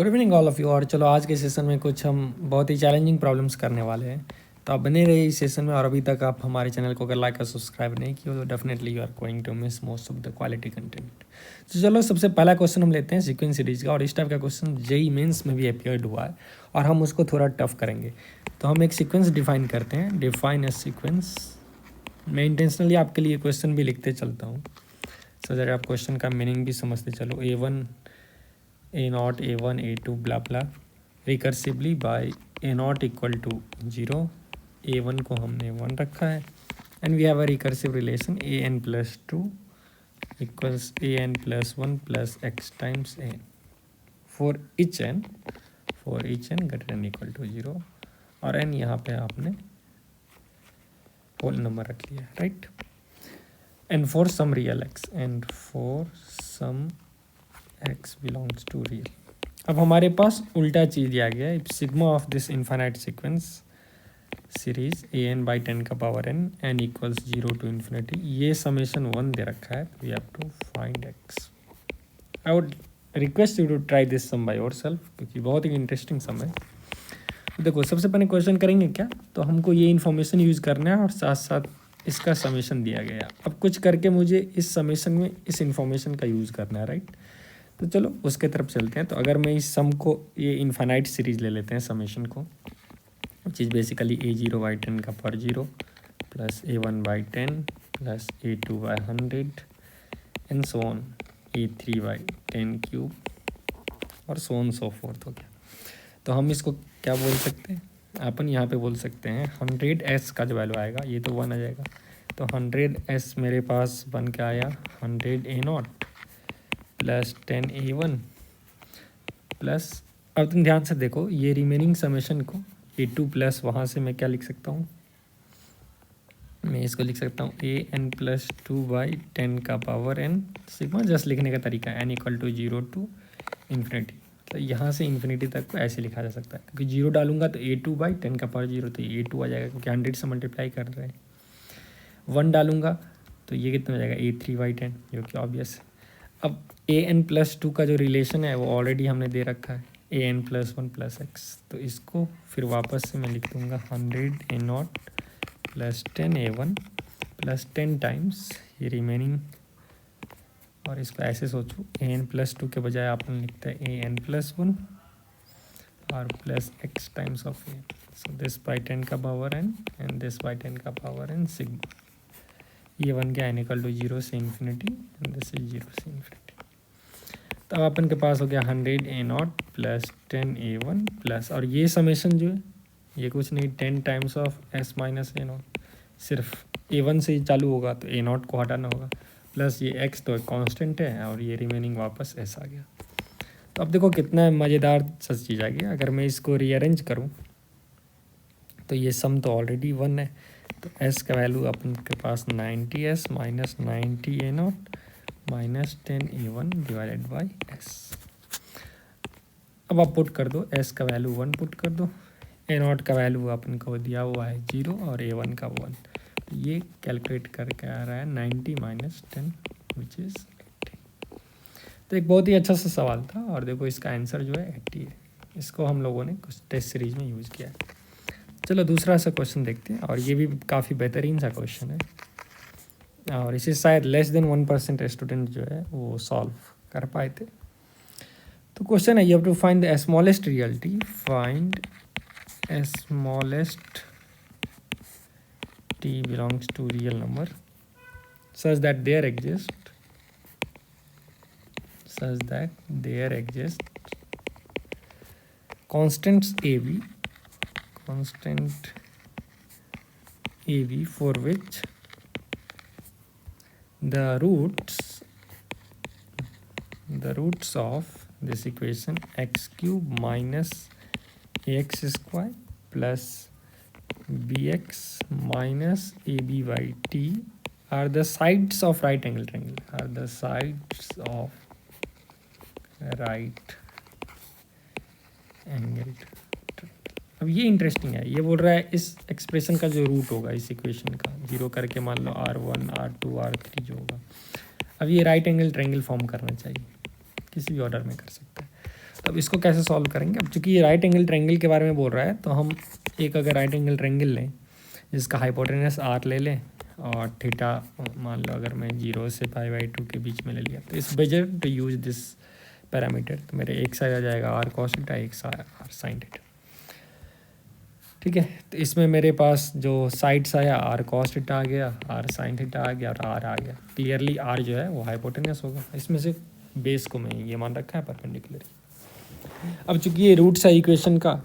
Good evening all of you. और चलो आज के सेशन में कुछ हम बहुत ही चैलेंजिंग प्रॉब्लम्स करने वाले हैं, तो आप बने रहिए इस सेशन में। और अभी तक आप हमारे चैनल को अगर लाइक और सब्सक्राइब नहीं किया तो definitely you are going to miss most of the quality content. तो चलो सबसे पहला क्वेश्चन हम लेते हैं सीक्वेंस सीरीज का, और इस टाइप का क्वेश्चन जेई मेंस में भी अपीयर्ड हुआ है और हम उसको थोड़ा टफ करेंगे। तो हम एक सीक्वेंस डिफाइन करते हैं, डिफाइन ए सीक्वेंस। मैं इंटेंशनली आपके लिए क्वेश्चन भी लिखते चलता हूँ सो दैट आप क्वेश्चन का मीनिंग भी समझते चलो। A1 A0 A1 A2 blah blah recursively by A0 equal to 0। A1 को हमने 1 रखा है and we have a recursive relation AN+2 equals AN+1 plus x times n for each n greater than equal to 0। और n यहाँ पे आपने whole number रख लिया, right. And for some real x belongs to real. अब हमारे पास उल्टा चीज़ दिया गया है। Sigma of this infinite sequence series an/10⁻n n equals 0 to infinity, ये समेशन 1 दे रखा है। We have to find x। I would request you to try this sum by yourself, क्योंकि बहुत ही इंटरेस्टिंग सम है। देखो सबसे पहले क्वेश्चन करेंगे क्या, तो हमको ये इन्फॉर्मेशन यूज़ करना है और साथ साथ इसका समेशन दिया गया। अब कुछ करके मुझे इस समेशन में इस इन्फॉर्मेशन का यूज़ करना है, राइट। तो चलो उसके तरफ चलते हैं। तो अगर मैं इस सम को, ये इन्फाइनाइट सीरीज ले लेते हैं समेशन को, which is basically A0/10⁻0 plus A1/10 plus A2/100 and so on A3/10³ और सो ऑन सो फोर्थ हो गया। तो हम इसको क्या बोल सकते हैं, अपन यहाँ पे बोल सकते हैं 100s का जो वैल्यू आएगा ये तो 1 आ जाएगा। तो 100s मेरे पास बन के आया 100 A0 प्लस 10 A1 प्लस, अब तुम ध्यान से देखो ये रिमेनिंग समेशन को A2 प्लस वहाँ से मैं क्या लिख सकता हूँ, मैं इसको लिख सकता हूँ AN+2/10⁻n सिग्मा। जस्ट लिखने का तरीका n equal to 0 to infinity. तो यहाँ से इन्फिनिटी तक को ऐसे लिखा जा सकता है, क्योंकि 0 डालूंगा तो A2/10⁻0 तो A2 आ जाएगा, क्योंकि 100 से मल्टीप्लाई कर रहे हैं। 1 डालूंगा तो ये कितना हो जाएगा A3/10, जो कि ऑब्वियस है। अब AN+2 का जो रिलेशन है वो ऑलरेडी हमने दे रखा है AN+1 प्लस x। तो इसको फिर वापस से मैं लिख दूँगा 100 A0 plus 10 A1 plus 10 times ये रिमेनिंग। और इसको ऐसे सोचो AN+2 के बजाय आपने लिखता है AN+1 और plus x times of A। So this by 10⁻n and this by 10⁻n sigma. ये बन गया n इक्वल टू 0 से इन्फिनिटी एंड दिस इज 0 से इन्फिनिटी। तो अब अपन के पास हो गया 100 A0 प्लस 10 A1 प्लस, और ये समेशन जो है ये कुछ नहीं 10 times of s minus A0, सिर्फ A1 से ही चालू होगा तो A0 को हटाना होगा, प्लस ये x तो कांस्टेंट है और ये रिमेनिंग वापस s आ गया। तो अब देखो कितना मज़ेदार सच चीज़ आ गया। अगर मैं इसको रीअरेंज करूँ तो ये सम तो ऑलरेडी 1 है, तो s का वैल्यू अपन के पास 90s minus 90 A0 minus 10 A1 divided by s। अब आप पुट कर दो, s का वैल्यू 1 पुट कर दो, A0 का वैल्यू अपन को दिया हुआ है 0 और A1 का 1। तो ये कैलकुलेट करके आ रहा है 90 माइनस 10 विच इज़ 80। तो एक बहुत ही अच्छा सा सवाल था, और देखो इसका आंसर जो है 80 है। इसको हम लोगों ने कुछ टेस्ट सीरीज में यूज़ किया है। चलो दूसरा सा क्वेश्चन देखते हैं, और ये भी काफ़ी बेहतरीन सा क्वेश्चन है, और इसे शायद लेस देन 1% स्टूडेंट जो है वो सॉल्व कर पाए थे। तो क्वेश्चन है, you have to find the smallest reality, find smallest t belongs to real number such that there exist constants ab for which the roots of this equation x³ minus ax square plus bx minus ab/t are the sides of right angle triangle, अब ये interesting है। ये बोल रहा है इस expression का जो रूट होगा इस इक्वेशन का, 0 करके मान लो R1 R2 R3 जो होगा, अब ये राइट एंगल ट्रायंगल फॉर्म करना चाहिए, किसी भी ऑर्डर में कर सकता है। तब इसको कैसे सॉल्व करेंगे? अब चूंकि ये राइट एंगल ट्रायंगल के बारे में बोल रहा है तो हम एक अगर राइट एंगल ट्रायंगल लें जिसका हाइपोटेनस आर ले लें और थीटा मान लो अगर मैं 0 से π/2 के बीच में ले लिया तो is better to use this parameter, तो मेरे एक साइड आ जाएगा आर कॉस थीटा, एक साइड आर साइन थीटा। ठीक है, तो इसमें मेरे पास जो साइड्स आया आर कॉस थीटा आ गया, आर साइन थीटा आ गया और आर आ गया। क्लियरली आर जो है वो हाइपोटेनस होगा। इसमें से बेस को मैं ये मान रखा है परपेंडिकुलर। अब चूंकि ये रूट्स है इक्वेशन का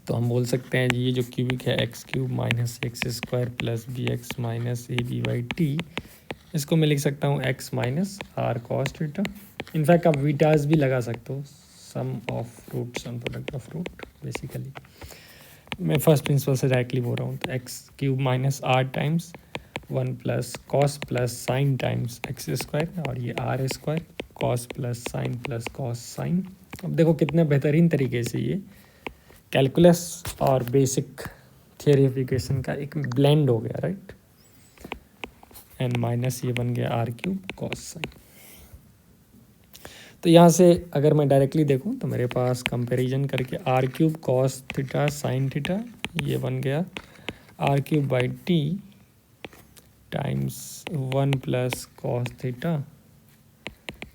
तो हम बोल सकते हैं जी ये जो क्यूबिक है x³ minus x² plus bx minus ab/t, इसको मैं लिख सकता हूँ x minus R cos theta. In fact आप बीटाज भी लगा सकते हो, sum of roots on product of root. Basically मैं फर्स्ट प्रिंसिपल से डायरेक्टली बोल रहा हूँ, तो x³ minus R times 1 plus cos plus sine times x² और ये r² cos plus sine plus cos sine. अब देखो कितने बेहतरीन तरीके से ये कैलकुलस और बेसिक थियरी ऑफ इक्वेशन का एक ब्लेंड हो गया, राइट। एंड माइनस ये बन गया r³ कॉस साइन। तो यहाँ से अगर मैं डायरेक्टली देखूँ तो मेरे पास कंपैरिजन करके r³ cos theta sine theta ये बन गया r³/t times 1 plus cos theta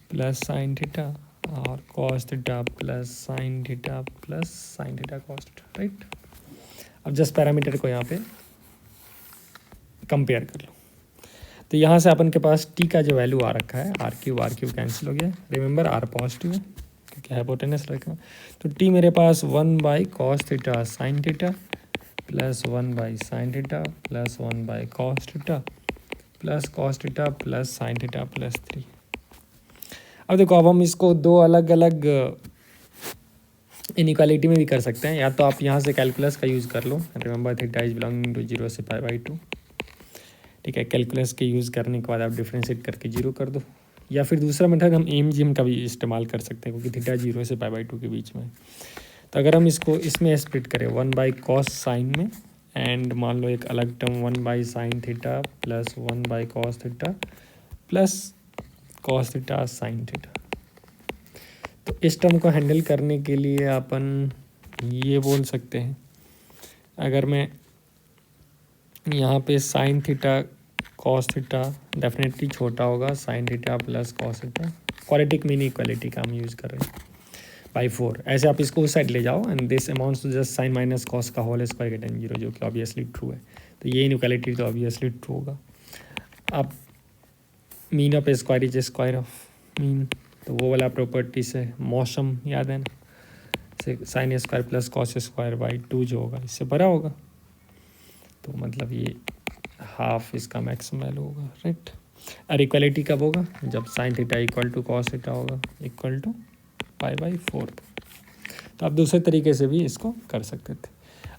plus sine theta और cos theta plus sine theta plus sine theta cos theta, right. अब जस्ट पैरामीटर को यहाँ पे कंपेयर कर लो तो यहाँ से अपन के पास t का जो वैल्यू आ रखा है r³ कैंसिल हो गया। रिमेंबर r पॉजिटिव है क्योंकि हाइपोटेनस रखा, तो t मेरे पास 1/cos theta sine theta plus 1/sin theta plus 1/cos theta plus cos theta plus sin theta plus 3। अब देखो अब हम इसको दो अलग अलग इनइक्वालिटी में भी कर सकते हैं। या तो आप यहाँ से कैलकुलस का यूज़ कर लो, remember theta is belonging to 0 से π/2। ठीक है, कैलकुलस के यूज़ करने के बाद आप डिफ्रेंशिएट करके 0 कर दो, या फिर दूसरा मेथड हम AMGM का भी इस्तेमाल कर सकते हैं क्योंकि थीटा 0 से π/2 के बीच में। तो अगर हम इसको इसमें स्प्लिट करें 1/cos साइन में एंड मान लो एक अलग term 1/sin theta plus 1/cos theta plus cos theta sine theta, तो इस टर्म को हैंडल करने के लिए अपन ये बोल सकते हैं, अगर मैं यहाँ पे sine theta cos theta definitely छोटा होगा sine theta plus cos theta, quadratic mean equality का हम यूज़ कर रहे हैं /4। ऐसे आप इसको उस साइड ले जाओ and this amounts to just sine minus cos का होल स्क्वायर गेट 0, जो कि ऑब्वियसली ट्रू है। तो ये इनइक्वालिटी तो ऑब्वियसली ट्रू होगा। अब mean of square is square of mean, तो वो वाला प्रॉपर्टी से मौसम याद है ना, से sine square plus cos square /2 जो होगा इससे बड़ा होगा, तो मतलब ये हाफ इसका मैक्सिमम वैल्यू होगा, राइट। और इक्वालिटी कब होगा? जब sine theta equal to cos theta होगा इक्वल टू π/4। तो आप दूसरे तरीके से भी इसको कर सकते थे।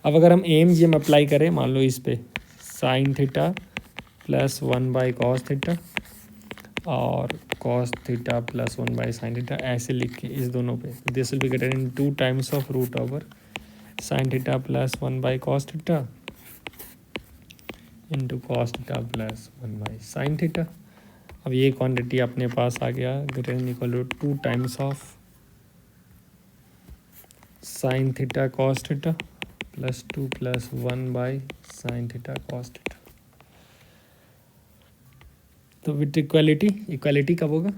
अब अगर हम AMGM अप्लाई करें मान लो इस पे sine theta plus 1/cos theta और cos theta plus 1/sin theta ऐसे लिख के इस दोनों पे, this will be greater in 2 times of root over sine theta plus 1/cos theta into cos theta plus 1/sin theta. अब ये क्वांटिटी अपने पास आ गया greater in equal to 2 times of sine theta cos theta plus 2 plus 1/sin theta cos theta. तो with equality कब होगा?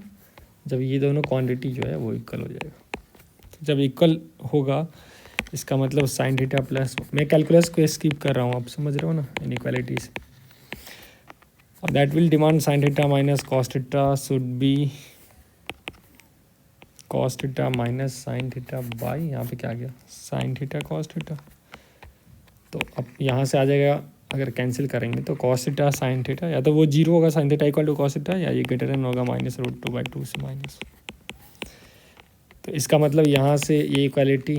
जब ये दोनों क्वांटिटी जो है वो इक्वल हो जाएगा। तो जब इक्वल होगा इसका मतलब साइन थीटा प्लस, मैं कैलकुलस को स्किप कर रहा हूँ, आप समझ रहे हो ना इनइक्वालिटी से। अब that will demand sine theta minus cos theta should be cos theta minus sine theta by, यहाँ पे क्या आ गया साइन थीटा कॉस थीटा। तो अब यहाँ से आ जाएगा, अगर कैंसिल करेंगे तो कॉस थीटा साइन थीटा, या तो वो 0 होगा sine theta equal to cos theta, या ये ग्रेटर देन होगा -√2/2 से माइनस। तो इसका मतलब यहाँ से ये इक्वालिटी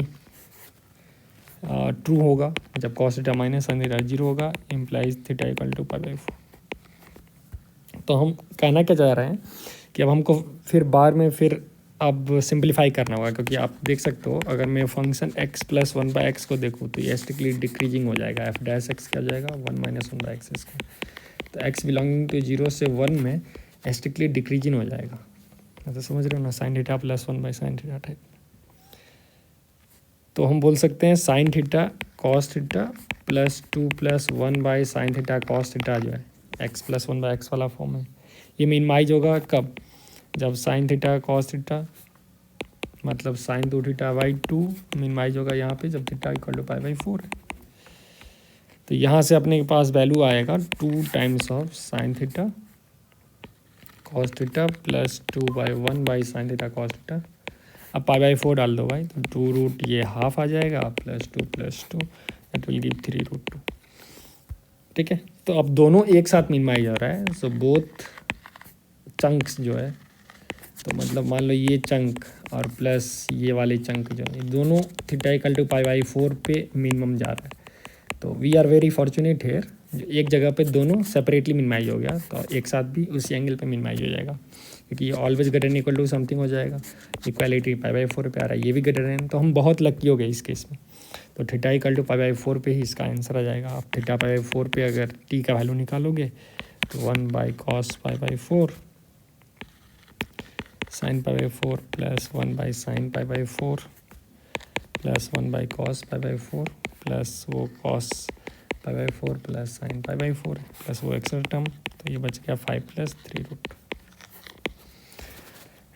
ट्रू होगा जब cos theta minus sine theta 0 होगा, इम्प्लाइज थीटा इक्वल टू π/4। तो हम कहना क्या चाह रहे हैं कि अब हमको फिर बाद में फिर अब सिंप्लीफाई करना होगा, क्योंकि आप देख सकते हो अगर मैं फंक्शन x प्लस 1/x को देखूँ तो ये स्ट्रिक्टली डिक्रीजिंग हो जाएगा, f डैश x क्या हो जाएगा 1 माइनस 1/x स्क्वायर। तो x बिलोंगिंग टू 0 से 1 में स्ट्रिक्टली डिक्रीजिंग हो जाएगा। तो समझ रहे हो ना, sign theta plus 1/sin theta type. तो हम बोल सकते हैं sign theta cos theta plus 2 + 1 by sine theta cos theta जो है x + 1 बाई एक्स वाला फॉर्म है। ये मिनिमाइज होगा कब? जब साइन थीटा कॉस थीटा मतलब साइन 2 थीटा बाई 2 मिनिमाइज होगा यहाँ पे जब थीटा = π/4 है। तो यहाँ से अपने पास वैल्यू आएगा 2 times of sine theta cos theta plus 2/1 by sine theta cos theta. अब π/4 डाल दो भाई, तो 2 रूट ये हाफ आ जाएगा प्लस 2 दैट विल गिव 3√2। ठीक है, तो अब दोनों एक साथ मिनिमाइज हो रहा है। सो बोथ चंक्स जो है, तो मतलब मान लो ये चंक और प्लस ये वाले चंक जो है, दोनों थीटा = π/4 पे मिनिमम जा रहा है। तो we are very fortunate here, जो एक जगह पे दोनों सेपरेटली मिनिमाइज हो गया, तो एक साथ भी उसी एंगल पे मिनिमाइज हो जाएगा, क्योंकि ये always greater than equal to something हो जाएगा। इक्वालिटी π/4 पे आ रहा है, ये भी ग्रेटर देन, तो हम बहुत लकी हो गए इस केस में। तो थीटा = π/4 पे ही इसका आंसर आ जाएगा। आप थीटा π/4 पे अगर टी का वैल्यू निकालोगे तो 1/cos π/4 sin π/4 plus 1/sin π/4 plus 1/cos π/4 plus वो cos π/4 प्लस sin π/4 प्लस वो एक्स्ट्रा टर्म, तो ये बच गया 5 + 3√2।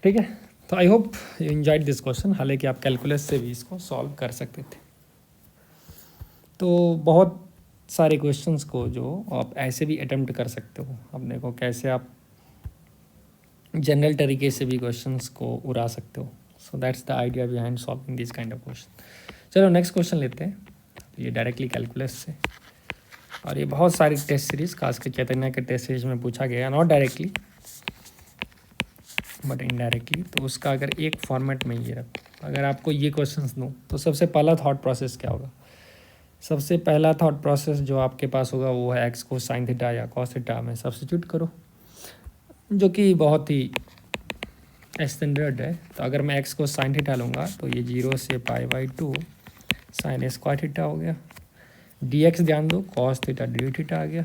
ठीक है, तो I hope you enjoyed this question. हालांकि आप कैलकुलस से भी इसको सॉल्व कर सकते थे। तो बहुत सारे क्वेश्चंस को जो आप ऐसे भी अटेम्प्ट कर सकते हो। अब देखो कैसे आप जनरल तरीके से भी क्वेश्चंस को उड़ा सकते हो। So that's the idea behind solving this kind of question. चलो नेक्स्ट क्वेश्चन लेते हैं, ये डायरेक्टली कैलकुलस से, और ये बहुत सारी टेस्ट सीरीज खासकर चैतन्य के टेस्ट सीरीज में पूछा गया, नॉट डायरेक्टली बट इनडायरेक्टली। तो उसका अगर एक फॉर्मेट में ये रखो, अगर आपको ये क्वेश्चंस दूँ तो सबसे पहला थॉट प्रोसेस क्या होगा? सबसे पहला थॉट प्रोसेस जो आपके पास होगा वो है एक्स को साइन थीटा या कॉस थीटा में सब्स्टिट्यूट करो, जो कि बहुत ही स्टैंडर्ड है। तो अगर मैं एक्स को साइन थीटा लूँगा तो ये 0 से π/2 साइन स्क्वायर थीटा हो गया। dx ध्यान दो, कॉस थीटा डी थीटा आ गया,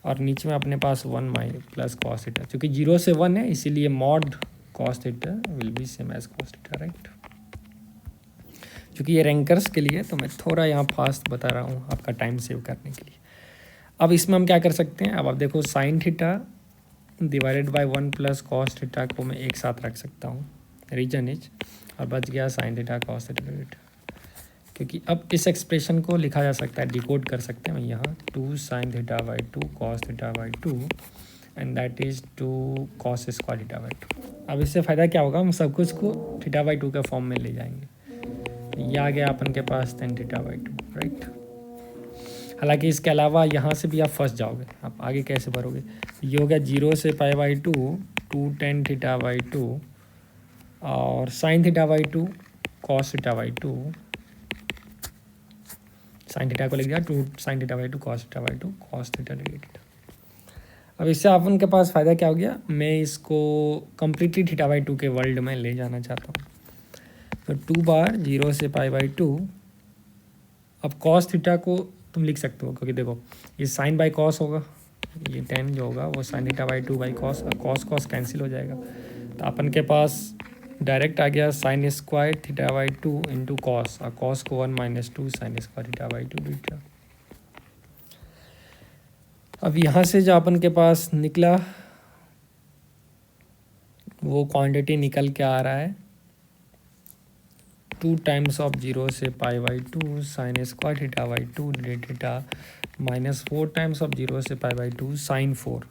और नीचे में अपने पास 1 प्लस कॉस थीटा, चूँकि 0 से 1 है इसीलिए mod cos theta will be same as cos theta, right. क्योंकि ये रैंकर्स के लिए तो मैं थोड़ा यहाँ फास्ट बता रहा हूँ आपका टाइम सेव करने के लिए। अब इसमें हम क्या कर सकते हैं, अब आप देखो sine theta divided by 1 plus cos theta को मैं एक साथ रख सकता हूँ, रीजन इज, और बच गया साइन थीटा कॉस थीटा। क्योंकि अब इस एक्सप्रेशन को लिखा जा सकता है, डिकोड कर सकते हैं यहाँ 2 sin θ/2 cos θ/2 and that is 2 cos square θ/2। अब इससे फ़ायदा क्या होगा, हम सब कुछ को θ/2 के फॉर्म में ले जाएंगे। ये आ गया अपन के पास tan θ/2, राइट। हालांकि इसके अलावा यहाँ से भी आप फंस जाओगे, आप आगे कैसे भरोगे। ये हो गया 0 से π/2 2 tan θ/2 और sin θ/2 cos θ/2, साइन थीटा को लिख दिया 2 sin θ/2 cos θ/2 cos theta d theta. अब इससे अपन के पास फ़ायदा क्या हो गया, मैं इसको कम्प्लीटली θ/2 के वर्ल्ड में ले जाना चाहता हूँ। तो 2 बार 0 से π/2, अब cos थीटा को तुम लिख सकते हो, क्योंकि देखो ये साइन बाई कॉस होगा, ये tan जो होगा वो sin θ/2 by cos, cos cancel हो जाएगा। तो अपन के पास डायरेक्ट आ गया साइन स्क्वायर θ/2 इंटू कॉस, और कॉस को 1 - 2 साइन स्क्वायर θ/2 थीटा। अब यहाँ से जो अपन के पास निकला वो क्वांटिटी निकल के आ रहा है 2 टाइम्स ऑफ 0 से π/2 sine square θ/2 d theta minus 4 times of 0 से π/2 साइन 4।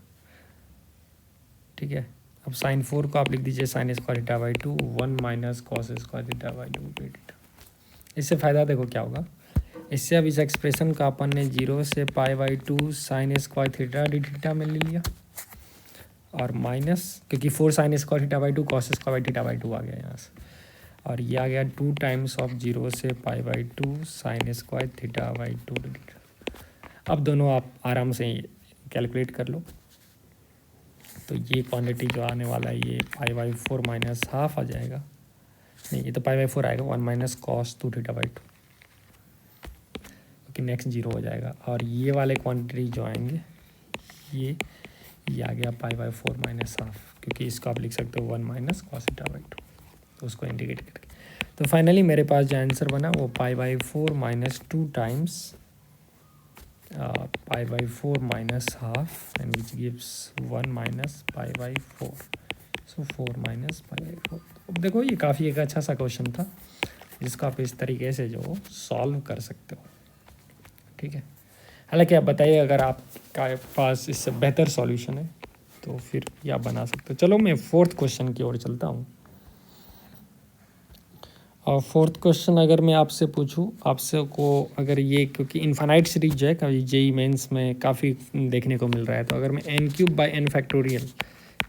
ठीक है, अब साइन 4 को आप लिख दीजिए sine square θ/2 1 - cos square θ/2 d theta. इससे फ़ायदा देखो क्या होगा, इससे अब इस एक्सप्रेशन का अपन ने 0 से π/2 sine square theta d theta में ले लिया, और माइनस क्योंकि 4 साइन स्क्वायर θ/2 कॉस स्क्वायर θ/2 आ गया यहाँ से, और ये आ गया 2 टाइम्स ऑफ 0 से π/2 साइन स्क्वायर θ/2 डी थीटा। अब दोनों आप आराम से कैलकुलेट कर लो। तो ये क्वांटिटी जो आने वाला है ये π/4 माइनस हाफ आ जाएगा, नहीं ये तो π/4 आएगा 1 - cos 2 θ/2, क्योंकि नेक्स्ट 0 हो जाएगा। और ये वाले क्वांटिटी जो आएंगे ये आ गया π/4 माइनस हाफ, क्योंकि इसको आप लिख सकते हो 1 - cos θ/2, तो उसको इंडिकेट करके। तो फाइनली मेरे पास जो आंसर बना वो π/4 minus 2 times π/4 minus half and which gives 1 minus π/4, so 4 minus π/4। अब देखो ये काफ़ी एक अच्छा सा क्वेश्चन था जिसको आप इस तरीके से जो सॉल्व कर सकते हो, ठीक है। हालांकि आप बताइए अगर आपका पास इससे बेहतर सॉल्यूशन है तो फिर ये आप बना सकते हो। चलो मैं फोर्थ क्वेश्चन की ओर चलता हूँ। और फोर्थ क्वेश्चन अगर मैं आपसे पूछूं, आपसे को अगर ये, क्योंकि इन्फानाइट सीरीज जो है कभी जेई मेंस में काफ़ी देखने को मिल रहा है, तो अगर मैं n³/n फैक्टोरियल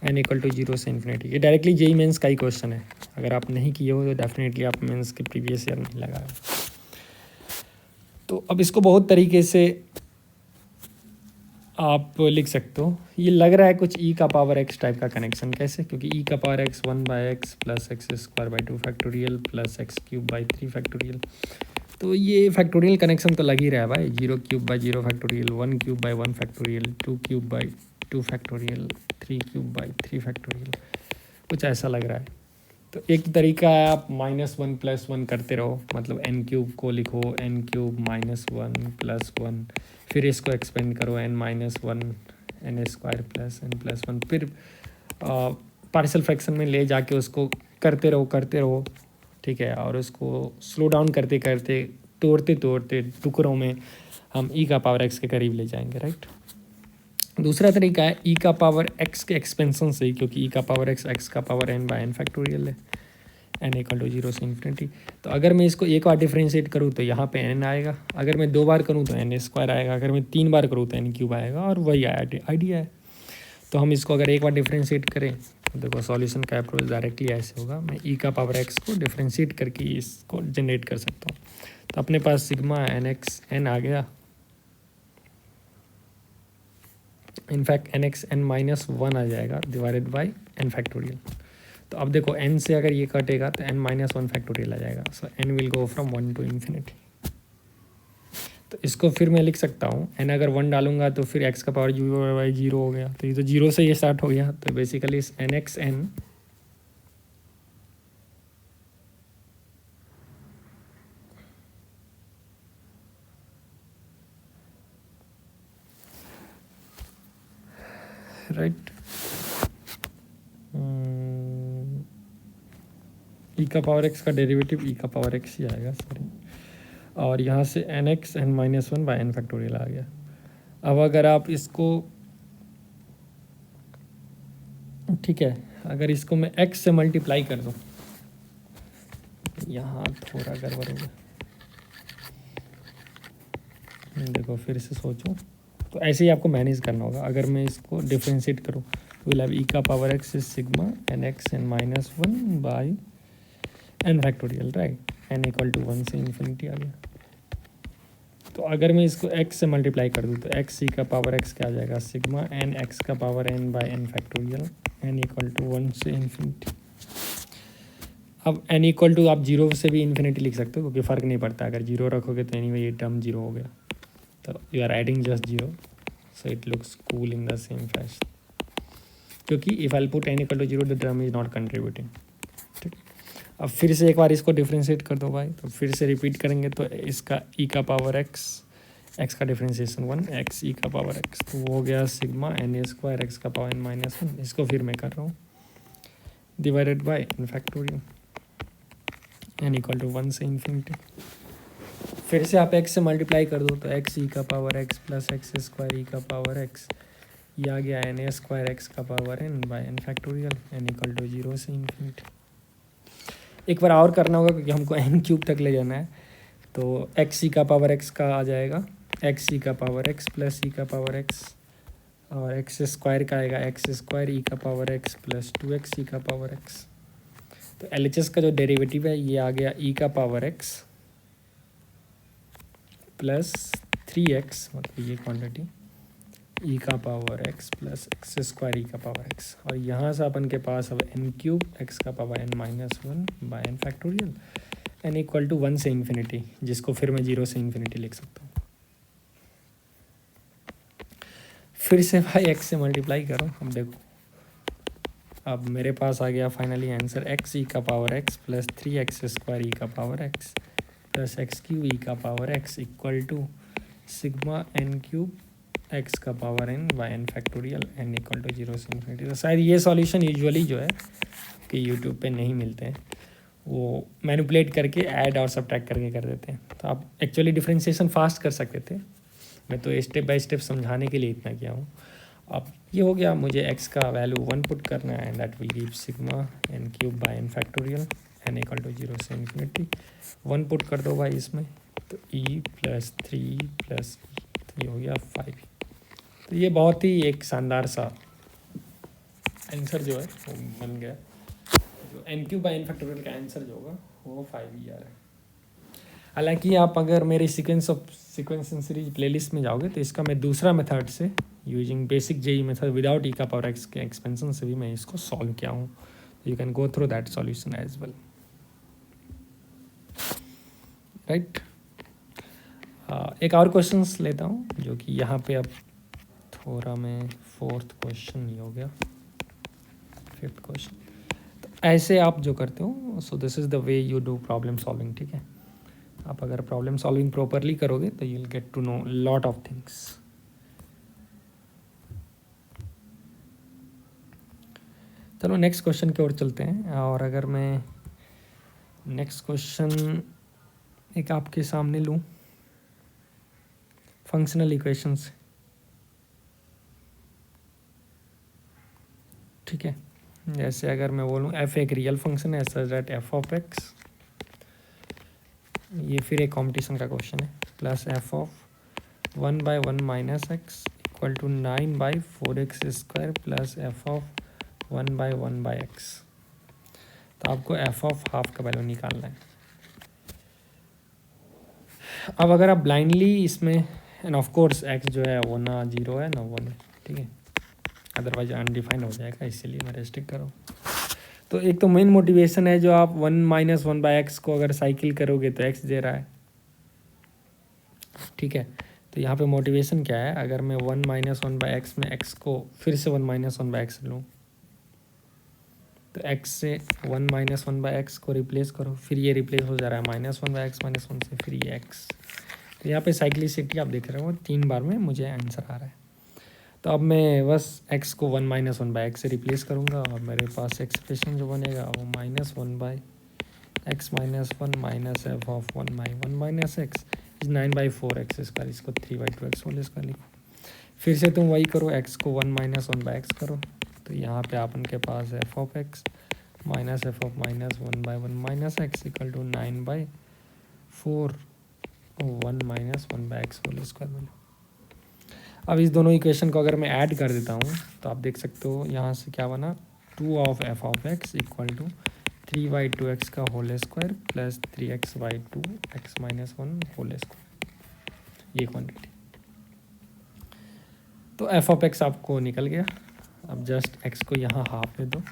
n=0 से इन्फिनिटी, ये डायरेक्टली जेई मेंस का ही क्वेश्चन है। अगर आप नहीं किए हो तो डेफिनेटली आप मेंस के प्रीवियस ईयर नहीं लगाए। तो अब इसको बहुत तरीके से आप लिख सकते हो। ये लग रहा है कुछ e⁻x टाइप का कनेक्शन। कैसे? क्योंकि e⁻x 1/x plus x² 2 plus x³ 3। तो ये फैक्टोरियल कनेक्शन तो लग ही रहा है भाई। 0³ 0 1³ 1 2³ 2 3³ कुछ ऐसा लग रहा है। तो एक तरीका है आप -1 + 1 करते रहो, मतलब n³ को लिखो n³ -1 + 1, फिर इसको एक्सपेंड करो n-1 n² + n+1, फिर पार्शियल फ्रैक्शन में ले जाके उसको करते रहो, ठीक है। और उसको स्लो डाउन करते करते तोड़ते टुकड़ों में हम e⁻x के करीब ले जाएंगे, राइट। दूसरा तरीका है e⁻x के एक्सपेंशन से ही, क्योंकि e⁻x x⁻n/n है, n=0 से इन्फिनिटी। तो अगर मैं इसको एक बार डिफ्रेंशिएट करूँ तो यहाँ पे n आएगा, अगर मैं 2 बार करूँ तो n² आएगा, अगर मैं 3 बार करूँ तो n³ आएगा, और वही आइडिया है। तो हम इसको अगर एक बार डिफ्रेंशिएट करें तो देखो सॉल्यूशन का अप्रोच डायरेक्टली ऐसे होगा। मैं e⁻x को डिफ्रेंशिएट करके इसको जनरेट कर सकता हूँ। तो अपने पास सिग्मा n आ गया, इनफैक्ट n(n-1) आ जाएगा डिवाइडेड बाई n फैक्टोरियल। तो अब देखो n से अगर ये कटेगा तो n-1 फैक्टोरियल आ जाएगा। सो n will go from 1 to infinity. तो इसको फिर मैं लिख सकता हूँ, n अगर 1 डालूंगा तो फिर x⁻0 हो गया। तो ये तो 0 से ये स्टार्ट हो गया। तो बेसिकली इस nxn राइट e⁻x का डेरिवेटिव e⁻x ही आएगा, सॉरी। और यहाँ से n(n-1) n आ गया। अब अगर आप इसको, ठीक है, अगर इसको मैं x से मल्टीप्लाई कर दूँ, यहाँ थोड़ा गड़बड़ हो गया, देखो फिर से सोचो। तो ऐसे ही आपको मैनेज करना होगा। अगर मैं इसको डिफ्रेंशिएट करूँ तो will have e⁻x is sigma n(n-1) n factorial, right. n=1 से इन्फिनिटी आ गया। तो अगर मैं इसको x से मल्टीप्लाई कर दूँ तो x e⁻x क्या आ जाएगा, सिग्मा n(x⁻n/n फैक्टोरियल n=1 से इन्फिनिटी। अब n आप 0 से भी इन्फिनिटी लिख सकते हो, क्योंकि फ़र्क नहीं पड़ता। अगर 0 रखोगे तो एनीवे ये टर्म 0 हो गया। तो you are adding just 0, so it looks cool in the same fashion. क्योंकि if I put n=0 the term is not contributing, ठीक। अब फिर से एक बार इसको डिफ्रेंशिएट कर दो भाई, तो फिर से रिपीट करेंगे तो इसका x का डिफ्रेंशिएशन 1 x e⁻x, तो वो हो गया सिग्मा n² x⁻n-1। इसको फिर मैं कर रहा हूँ divided by n factorial n=1 से इन्फिनिटी। फिर से आप x से मल्टीप्लाई कर दो तो x e⁻x plus x² e⁻x, ये आ गया n² x⁻n/n फैक्टोरियल n=0 से इन्फिनिटी। एक बार और करना होगा क्योंकि हमको n³ तक ले जाना है। तो x e⁻x का आ जाएगा x e⁻x प्लस e⁻x, और x² का आएगा x² e⁻x plus 2x e⁻x। तो LHS का जो डेरिवेटिव है ये आ गया e⁻x प्लस 3x, मतलब ये quantity e⁻x plus x² e⁻x, और यहाँ से अपन के पास अब n³ x⁻n-1/n फैक्टोरियल n=1 से इन्फिनिटी, जिसको फिर मैं 0 से इन्फिनिटी लिख सकता हूँ। फिर से भाई x से मल्टीप्लाई करो। अब देखो अब मेरे पास आ गया फाइनली आंसर एक्स ई का पावर एक्स प्लस 3x² ई का power x plus x³ e का power x equal to sigma n³ x का power n by n factorial n equal to 0 से इन्फिनिटी। तो शायद ये सॉल्यूशन यूजुअली जो है कि यूट्यूब पे नहीं मिलते हैं, वो मैनिपुलेट करके ऐड और सब्ट्रैक्ट करके कर देते हैं। तो आप एक्चुअली डिफरेंशिएशन फास्ट कर सकते थे, मैं तो स्टेप बाय स्टेप समझाने के लिए इतना किया हूँ। अब ये हो गया, मुझे x का वैल्यू 1 पुट करना है and that will give sigma n³ by n factorial n equal to 0 से इन्फिनिटी। 1 पुट कर दो भाई इसमें, तो e प्लस 3 प्लस e, तो ये हो गया 5। तो ये बहुत ही एक शानदार सा आंसर जो है वो बन गया। जो n³ बाय n फैक्टोरियल का आंसर जो होगा वो 5 ही आ रहा है। हालांकि आप अगर मेरे सीक्वेंस इन सीरीज प्लेलिस्ट में जाओगे तो इसका मैं दूसरा मेथड से using basic JEE method without e का पावर एक्स के एक्सपेंशन से भी मैं इसको सॉल्व किया हूँ। You can go through that solution as well, right. एक और क्वेश्चन लेता हूँ जो कि यहाँ पे अब थोड़ा मैं 4th क्वेश्चन ही हो गया, 5th क्वेश्चन। तो ऐसे आप जो करते हो, so this is the way you do problem solving, ठीक है। आप अगर प्रॉब्लम सॉल्विंग प्रॉपरली करोगे तो you will get to know lot of things. चलो नेक्स्ट क्वेश्चन की ओर चलते हैं। और अगर मैं नेक्स्ट क्वेश्चन एक आपके सामने लूँ फंक्शनल इक्वेशंस, ठीक है। जैसे अगर मैं बोलूँ f एक रियल फंक्शन है such that f of x, ये फिर एक कॉम्पिटिशन का क्वेश्चन है, plus f of 1/1 minus X equal to 9/4x² plus f of 1/1/x। तो आपको f ऑफ हाफ का वैल्यू निकालना है। अब अगर आप ब्लाइंडली इसमें, एंड ऑफ कोर्स x जो है वो ना 0 है ना 1 है, ठीक है, अदरवाइज अनडिफाइंड हो जाएगा, इसीलिए मैं रेस्ट्रिक्ट कर रहा हूँ। तो एक तो मेन मोटिवेशन है जो आप 1-1/x को अगर साइकिल करोगे तो x दे रहा है, ठीक है। तो यहाँ पे मोटिवेशन क्या है, अगर मैं 1-1/x में x को फिर से 1-1/x लूँ तो x से 1-1/x को रिप्लेस करो, फिर ये रिप्लेस हो जा रहा है -1/x -1 से, फिर ये x। तो यहाँ पे साइक्लिसिटी आप देख रहे हो 3 बार में मुझे आंसर आ रहा है। तो अब मैं बस x को 1-1/x से रिप्लेस करूँगा और मेरे पास एक्सप्रेशन जो बनेगा वो -1/x -1 minus f of 1/1 - x is 9/4x², इसको 3/2x होल स्क्वायर लिखो। फिर से तुम वही करो, x को 1-1/x करो, तो यहाँ पे अपन के पास f of x minus f of -1/1 - x equal to 9/4 1-1/x whole square बने। अब इस दोनों इक्वेशन को अगर मैं ऐड कर देता हूँ तो आप देख सकते हो यहाँ से क्या बना, 2 of f of x equal to 3/2x का whole square plus 3x/2 x - 1 whole square, ये क्वांटिटी। तो f ऑफ x आपको निकल गया। अब जस्ट x को यहाँ हाफ में दो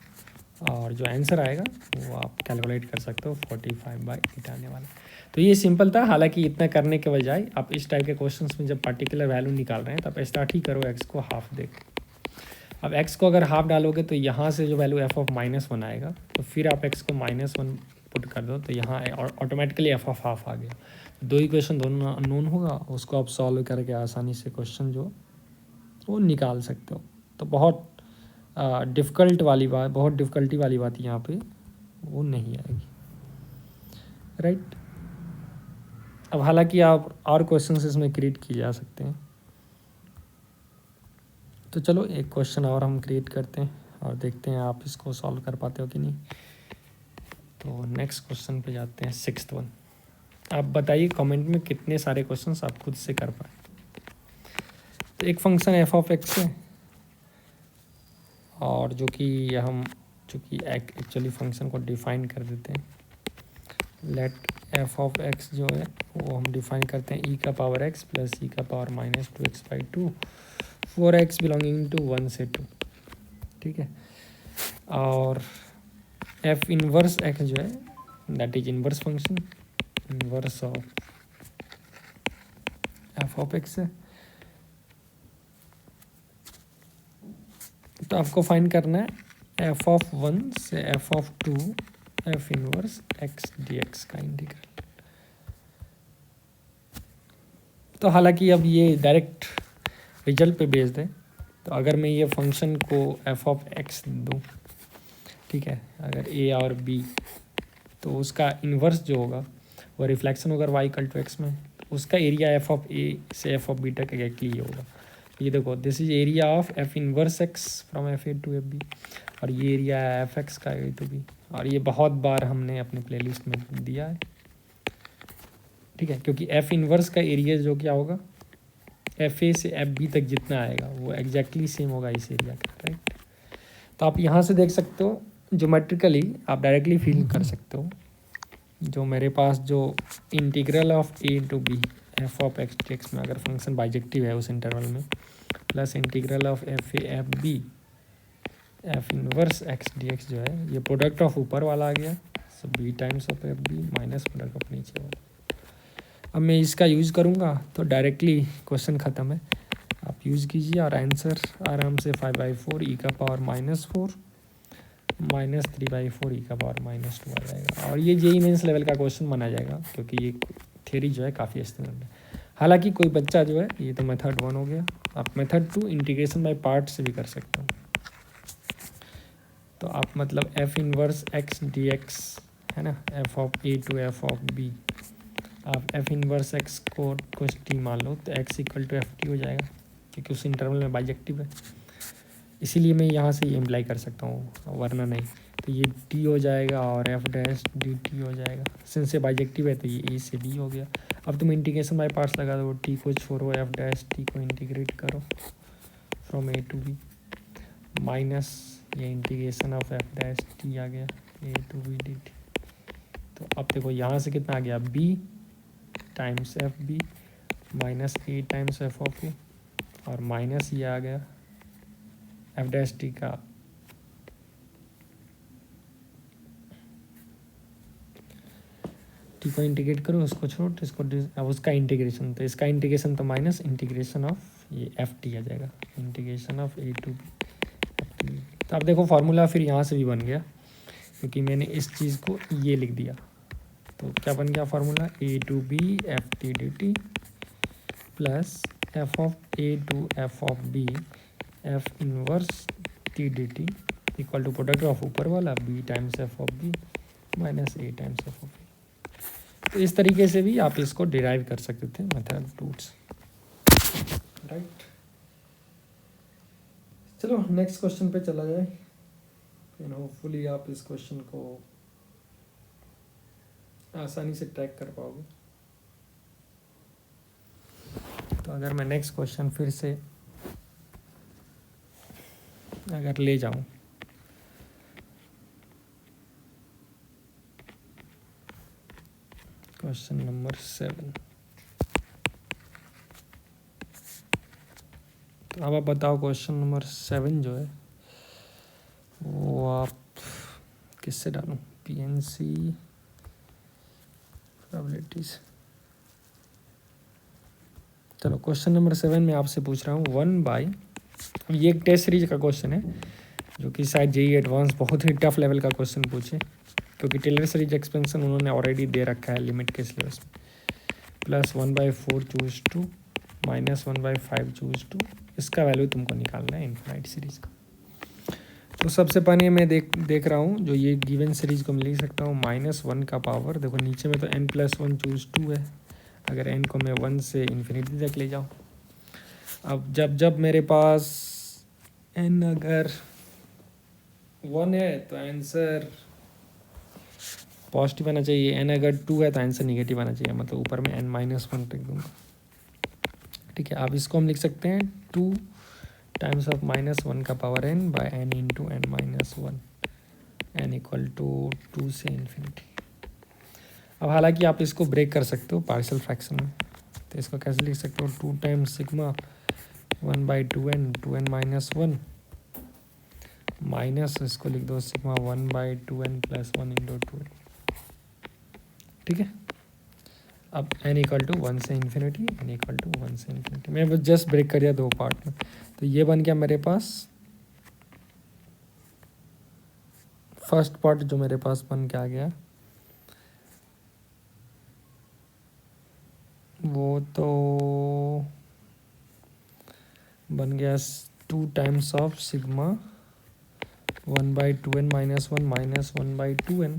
और जो आंसर आएगा वो आप कैलकुलेट कर सकते हो, 45/8 आने वाला। तो ये सिंपल था। हालांकि इतना करने के बजाय आप इस टाइप के क्वेश्चंस में जब पर्टिकुलर वैल्यू निकाल रहे हैं तब स्टार्ट ही करो x को हाफ दे। अब x को अगर हाफ डालोगे तो यहाँ से जो वैल्यू f ऑफ -1 आएगा, तो फिर आप x को -1 पुट कर दो तो यहाँ ऑटोमेटिकली f ऑफ हाफ आ गया। दो इक्वेशन दोनों अननोन होगा, उसको आप सॉल्व करके आसानी से क्वेश्चन जो वो निकाल सकते हो। तो बहुत डिफ़िकल्टी वाली बात यहाँ पे वो नहीं आएगी, राइट। अब हालांकि आप और क्वेश्चंस इसमें क्रिएट किए जा सकते हैं, तो चलो एक क्वेश्चन और हम क्रिएट करते हैं और देखते हैं आप इसको सॉल्व कर पाते हो कि नहीं। तो नेक्स्ट क्वेश्चन पे जाते हैं, 6th वन। आप बताइए कमेंट में कितने सारे क्वेश्चंस आप खुद से कर पाए। तो एक फंक्शन f ऑफ x है और जो कि एक्चुअली फंक्शन को डिफ़ाइन कर देते हैं। लेट f ऑफ x जो है वो हम डिफ़ाइन करते हैं e का पावर x प्लस e का power -2x/2 for x belonging to 1 से 2, ठीक है। और f इनवर्स x जो है that is inverse function, inverse of f of x है। तो आपको फाइंड करना है एफ ऑफ वन से F of two F inverse x D X का इंटीग्रल। तो हालांकि अब ये डायरेक्ट रिजल्ट पे बेस्ड है, तो अगर मैं ये फंक्शन को एफ ऑफ एक्स दूँ, ठीक है, अगर ए और बी, तो उसका इन्वर्स जो होगा वो रिफ्लेक्शन होगा वाई इक्वल टू एक्स में, तो उसका एरिया एफ ऑफ ए से एफ ऑफ बी तक एग्जैक्टली ये होगा। ये देखो, this is area of F inverse X from F A to F B, और ये एरिया है एफ एक्स का ए टू बी, और ये बहुत बार हमने अपने प्लेलिस्ट में दिया है, ठीक है, क्योंकि एफ इनवर्स का एरिया जो क्या होगा एफ ए से एफ बी तक जितना आएगा वो एग्जैक्टली सेम होगा इस एरिया का, राइट। तो आप यहाँ से देख सकते हो, ज्योमेट्रिकली आप डायरेक्टली फील कर सकते हो, जो मेरे पास जो integral of A to B f of x D x में अगर फंक्शन बाइजेक्टिव है उस इंटरवल में, plus integral of f a f b F inverse x D x जो है, ये प्रोडक्ट ऑफ ऊपर वाला आ गया, so b times of f b minus product of नीचे वाला। अब मैं इसका यूज़ करूँगा तो डायरेक्टली क्वेश्चन ख़त्म है, आप यूज़ कीजिए और आंसर आराम से 5/4 ई का पावर -4 माइनस 3/4 ई का पावर -2 आ जाएगा, और ये जेईई मेंस लेवल का क्वेश्चन माना जाएगा, क्योंकि ये थ्योरी जो है काफ़ी एक्सटेंडेड है। हालांकि कोई बच्चा जो है, ये तो मेथड 1 हो गया, आप मेथड 2 इंटीग्रेशन बाय पार्ट से भी कर सकते हो। तो आप मतलब F inverse x D X है ना, F of A to F of B, आप एफ इनवर्स एक्स को टी मान लो तो X equal to F T हो जाएगा, क्योंकि उस इंटरवल में बाइजेक्टिव है, इसीलिए मैं यहाँ से ये इम्प्लाई कर सकता हूँ, वरना नहीं। तो ये टी हो जाएगा और एफ डैश डी टी हो जाएगा, सिंस से बाइजेक्टिव है तो ये ए से बी हो गया। अब तुम इंटीग्रेशन बाय पार्ट्स लगा दो, टी को छोड़ो, एफ डैश टी को इंटीग्रेट करो from a to b, minus ये integration of f dash t आ गया a to b d t. तो अब देखो यहाँ से कितना आ गया, b times f b minus A times F of a, और माइनस ये आ गया एफ डैश टी का टी को इंटीग्रेट करो, उसको छोड़, इसको अब उसका इंटीग्रेशन, तो इसका इंटीग्रेशन तो माइनस इंटीग्रेशन ऑफ ये एफ टी आ जाएगा, integration of A to B F T. तो अब देखो फार्मूला फिर यहाँ से भी बन गया, क्योंकि मैंने इस चीज़ को ये लिख दिया, तो क्या बन गया formula, A to B F T D T plus F of A to F of B F inverse T D T equal to product of ऊपर वाला B times F of B minus A times F of B. तो इस तरीके से भी आप इसको derive कर सकते थे मेथड टूल्स, राइट। चलो नेक्स्ट क्वेश्चन पे चला जाए, होपफुली आप इस क्वेश्चन को आसानी से ट्रैक कर पाओगे। तो अगर मैं नेक्स्ट क्वेश्चन फिर से अगर ले जाऊं, क्वेश्चन नंबर 7, तो अब आप बताओ क्वेश्चन नंबर 7 जो है वो आप किससे डालूं, पीएनसी प्रोबेबिलिटीज। चलो क्वेश्चन नंबर 7 में आपसे पूछ रहा हूँ 1/, ये एक टेस्ट सीरीज का क्वेश्चन है, जो कि शायद जेईई एडवांस बहुत ही टफ लेवल का क्वेश्चन पूछे, क्योंकि टेलर सीरीज एक्सपेंशन उन्होंने ऑलरेडी दे रखा है लिमिट के सिलेबस में, प्लस 1/4 चूज 2 माइनस 1/5 चूज 2, इसका वैल्यू तुमको निकालना है इन्फिनाइट सीरीज का। तो सबसे पहले मैं देख रहा हूँ, जो ये गिवन सीरीज को मैं लिख सकता हूँ -1 का पावर, देखो नीचे में तो n+1 चूज 2 है, अगर n को मैं 1 से इन्फिनिटी तक ले जाऊँ, अब जब मेरे पास n अगर 1 है तो आंसर पॉजिटिव आना चाहिए, n अगर 2 है तो आंसर निगेटिव आना चाहिए, मतलब ऊपर में n-1 रख दूँगा, ठीक है। अब इसको हम लिख सकते हैं 2 टाइम्स ऑफ -1 का power n by n into n-1, n equal to 2 से इन्फिनिटी। अब हालांकि आप इसको ब्रेक कर सकते हो पार्शियल फ्रैक्शन में, तो इसको कैसे लिख सकते हो, 2 times sigma 1/2n 2n-1 minus इसको लिख दो sigma 1/2n plus 1 into 2n, ठीक है। अब n इक्वल टू 1 से इन्फिनिटी, n इक्वल टू 1 से इन्फिनिटी, मैं बस जस्ट ब्रेक कर दिया 2 पार्ट में, तो ये बन गया मेरे पास फर्स्ट पार्ट जो मेरे पास बन के आ गया वो तो बन गया 2 times of sigma 1/2n -1 -1/2n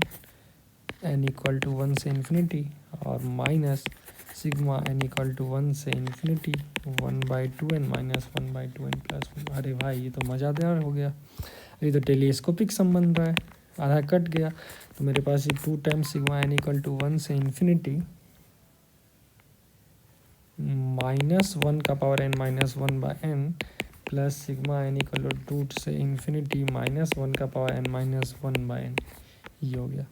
n equal to 1 से इन्फिनिटी और minus sigma n equal to 1 से इन्फिनिटी 1/2n -1/2n प्लस 1। अरे भाई ये तो मज़ेदार हो गया, ये तो टेलीस्कोपिक संबंध रहा है, आधा कट गया। तो मेरे पास ये 2 times sigma n equal to 1 से इन्फिनिटी -1 का power n -1/n plus sigma n equal to 2 से इन्फिनिटी -1 का पावर n -1/n, ये हो गया।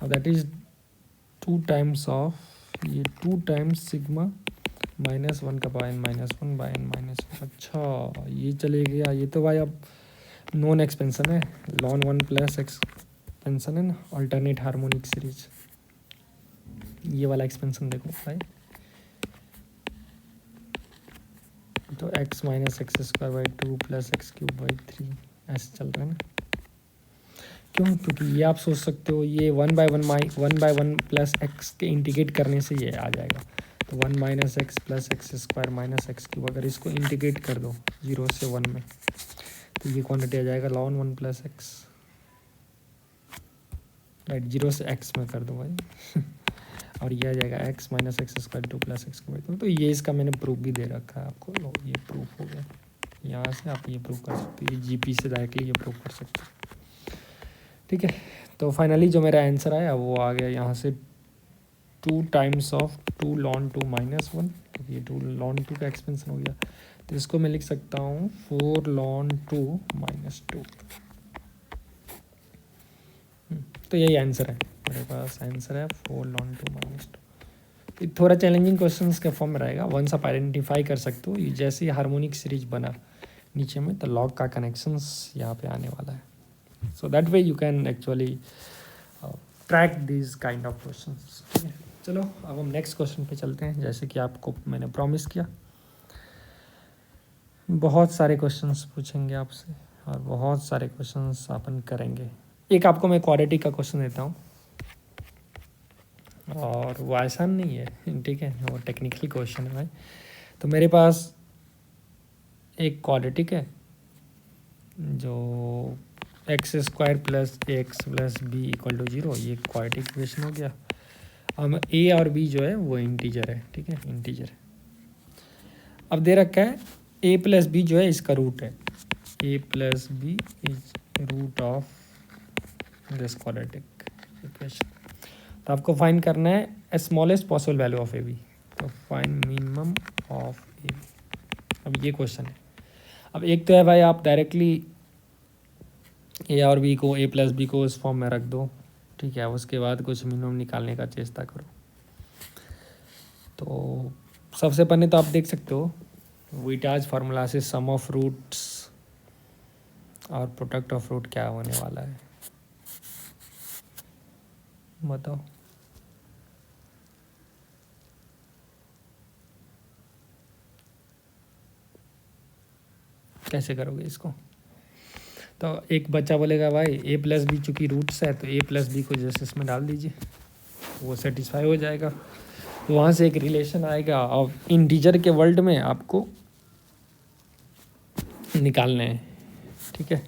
अब दैट इज 2 टाइम्स ऑफ ये 2 टाइम्स सिग्मा -1 का पावर n -1/n -1। अच्छा ये चले गया, ये तो भाई अब नॉन एक्सपेंशन है, ln 1 प्लस एक्सपेंशन है ना, अल्टरनेट हार्मोनिक सीरीज। ये वाला एक्सपेंशन देखो भाई, तो x -x² 2 प्लस x³ 3 ऐसे चल रहा है ना। क्यों? क्योंकि ये आप सोच सकते हो ये 1/1 प्लस x के इंटीग्रेट करने से ये आ जाएगा, तो 1 - x प्लस x² -x³ अगर इसको इंटीग्रेट कर दो 0 से 1 में तो ये क्वांटिटी आ जाएगा ln 1 प्लस x, राइट, 0 से x में कर दो भाई और ये आ जाएगा x -x² 2 प्लस x³। तो ये इसका मैंने प्रूफ भी दे रखा है आपको, लो ये प्रूफ हो गया। यहाँ से आप ये प्रूफ कर सकते हो, ये जीपी से डायरेक्टली ये प्रूफ कर सकते हो, ठीक है। तो फाइनली जो मेरा आंसर आया वो आ गया यहाँ से 2 टाइम्स ऑफ 2 ln 2 -1, क्योंकि ये 2 ln 2 का एक्सपेंशन हो गया, तो इसको मैं लिख सकता हूँ 4 ln 2 -2। तो यही आंसर है मेरे पास, आंसर है 4 ln 2 -2। ये थोड़ा चैलेंजिंग क्वेश्चंस के फॉर्म में रहेगा, वंस आप आइडेंटिफाई कर सकते हो ये जैसे ही हार्मोनिक सीरीज बना नीचे में, तो लॉग का कनेक्शंस यहाँ पे आने वाला है। So that way you can actually track this kind of questions, ठीक है। चलो अब हम नेक्स्ट क्वेश्चन पे चलते हैं, जैसे कि आपको मैंने प्रॉमिस किया बहुत सारे क्वेश्चंस पूछेंगे आपसे और बहुत सारे क्वेश्चंस अपन करेंगे। एक आपको मैं क्वाड्रेटिक का क्वेश्चन देता हूँ और वो आसान नहीं है, ठीक है, वो टेक्निकल क्वेश्चन है भाई। तो मेरे पास एक क्वाड्रेटिक है जो x² plus ax plus b equal to 0, ये क्वाड्रेटिक इक्वेशन हो गया। अब a और b जो है वो इंटीजर है, ठीक है, इंटीजर है। अब दे रखा है a प्लस बी जो है इसका रूट है, a plus b is root of this quadratic equation. तो आपको फाइंड करना है smallest possible value of a b, तो find minimum of a b. अब ये क्वेश्चन है। अब एक तो है भाई आप डायरेक्टली ए और बी को, ए प्लस बी को इस फॉर्म में रख दो, ठीक है, उसके बाद कुछ मिनिमम निकालने का चेष्टा करो। तो सबसे पहले तो आप देख सकते हो वीटाज फार्मूला से सम ऑफ रूट्स और प्रोडक्ट ऑफ रूट क्या होने वाला है, बताओ। कैसे करोगे इसको? तो एक बच्चा बोलेगा भाई ए प्लस बी चूँकि रूट्स है तो ए प्लस बी को जैसे इसमें डाल दीजिए, वो सेटिस्फाई हो जाएगा। तो वहाँ से एक रिलेशन आएगा और इंटीजर के वर्ल्ड में आपको निकालने हैं, ठीक है,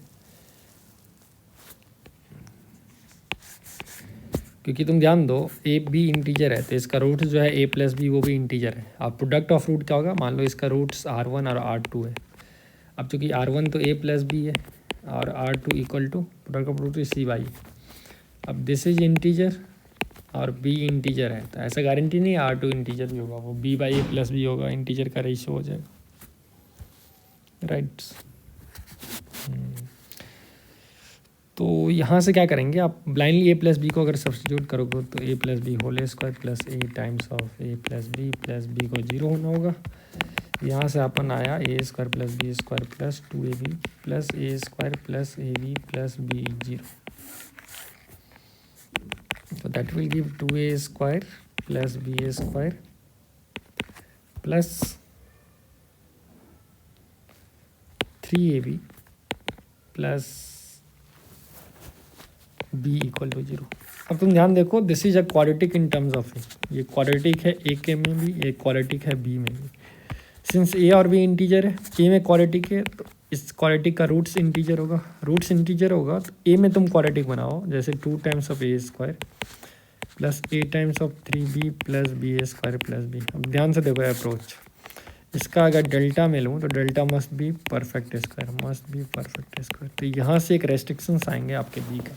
क्योंकि तुम ध्यान दो ए बी इंटीजर है तो इसका रूट जो है ए प्लस बी वो भी इंटीजर है। अब प्रोडक्ट ऑफ रूट क्या होगा, मान लो इसका रूट्स R1 और R2 है। अब चूँकि R1 तो ए प्लस बी है और R2 equal to product of root C by. अब दिस इज इंटीजर और बी इंटीजर है, तो ऐसा गारंटी नहीं है R2 इंटीजर भी होगा, वो B by A plus B होगा, इंटीजर का रेशियो हो जाएगा, राइट। तो यहाँ से क्या करेंगे आप, ब्लाइंडली ए प्लस बी को अगर सब्स्टिट्यूट करोगे तो a plus b whole square plus A times of a plus b को 0 होना होगा। यहाँ से अपन आया a² plus b² plus 2ab plus a² plus ab plus b 0, तो that will give 2a² plus b² plus 3ab plus b equal to 0। अब तुम ध्यान देखो, this is a quadratic in terms of a, ये quadratic है ए के में भी, एक क्वाड्रेटिक है बी में भी। सिंस ए और बी इंटीजर है, ए में क्वाड्रेटिक है तो इस क्वाड्रेटिक का रूट्स इंटीजर होगा, रूट्स इंटीजर होगा तो ए में तुम क्वाड्रेटिक बनाओ, जैसे 2 times of A square plus A times of 3b plus B square plus B. अब ध्यान से देखो अप्रोच, इसका अगर डेल्टा में लूँ तो delta must be perfect square, must be perfect square. तो यहाँ से एक रेस्ट्रिक्शंस आएंगे आपके बी का।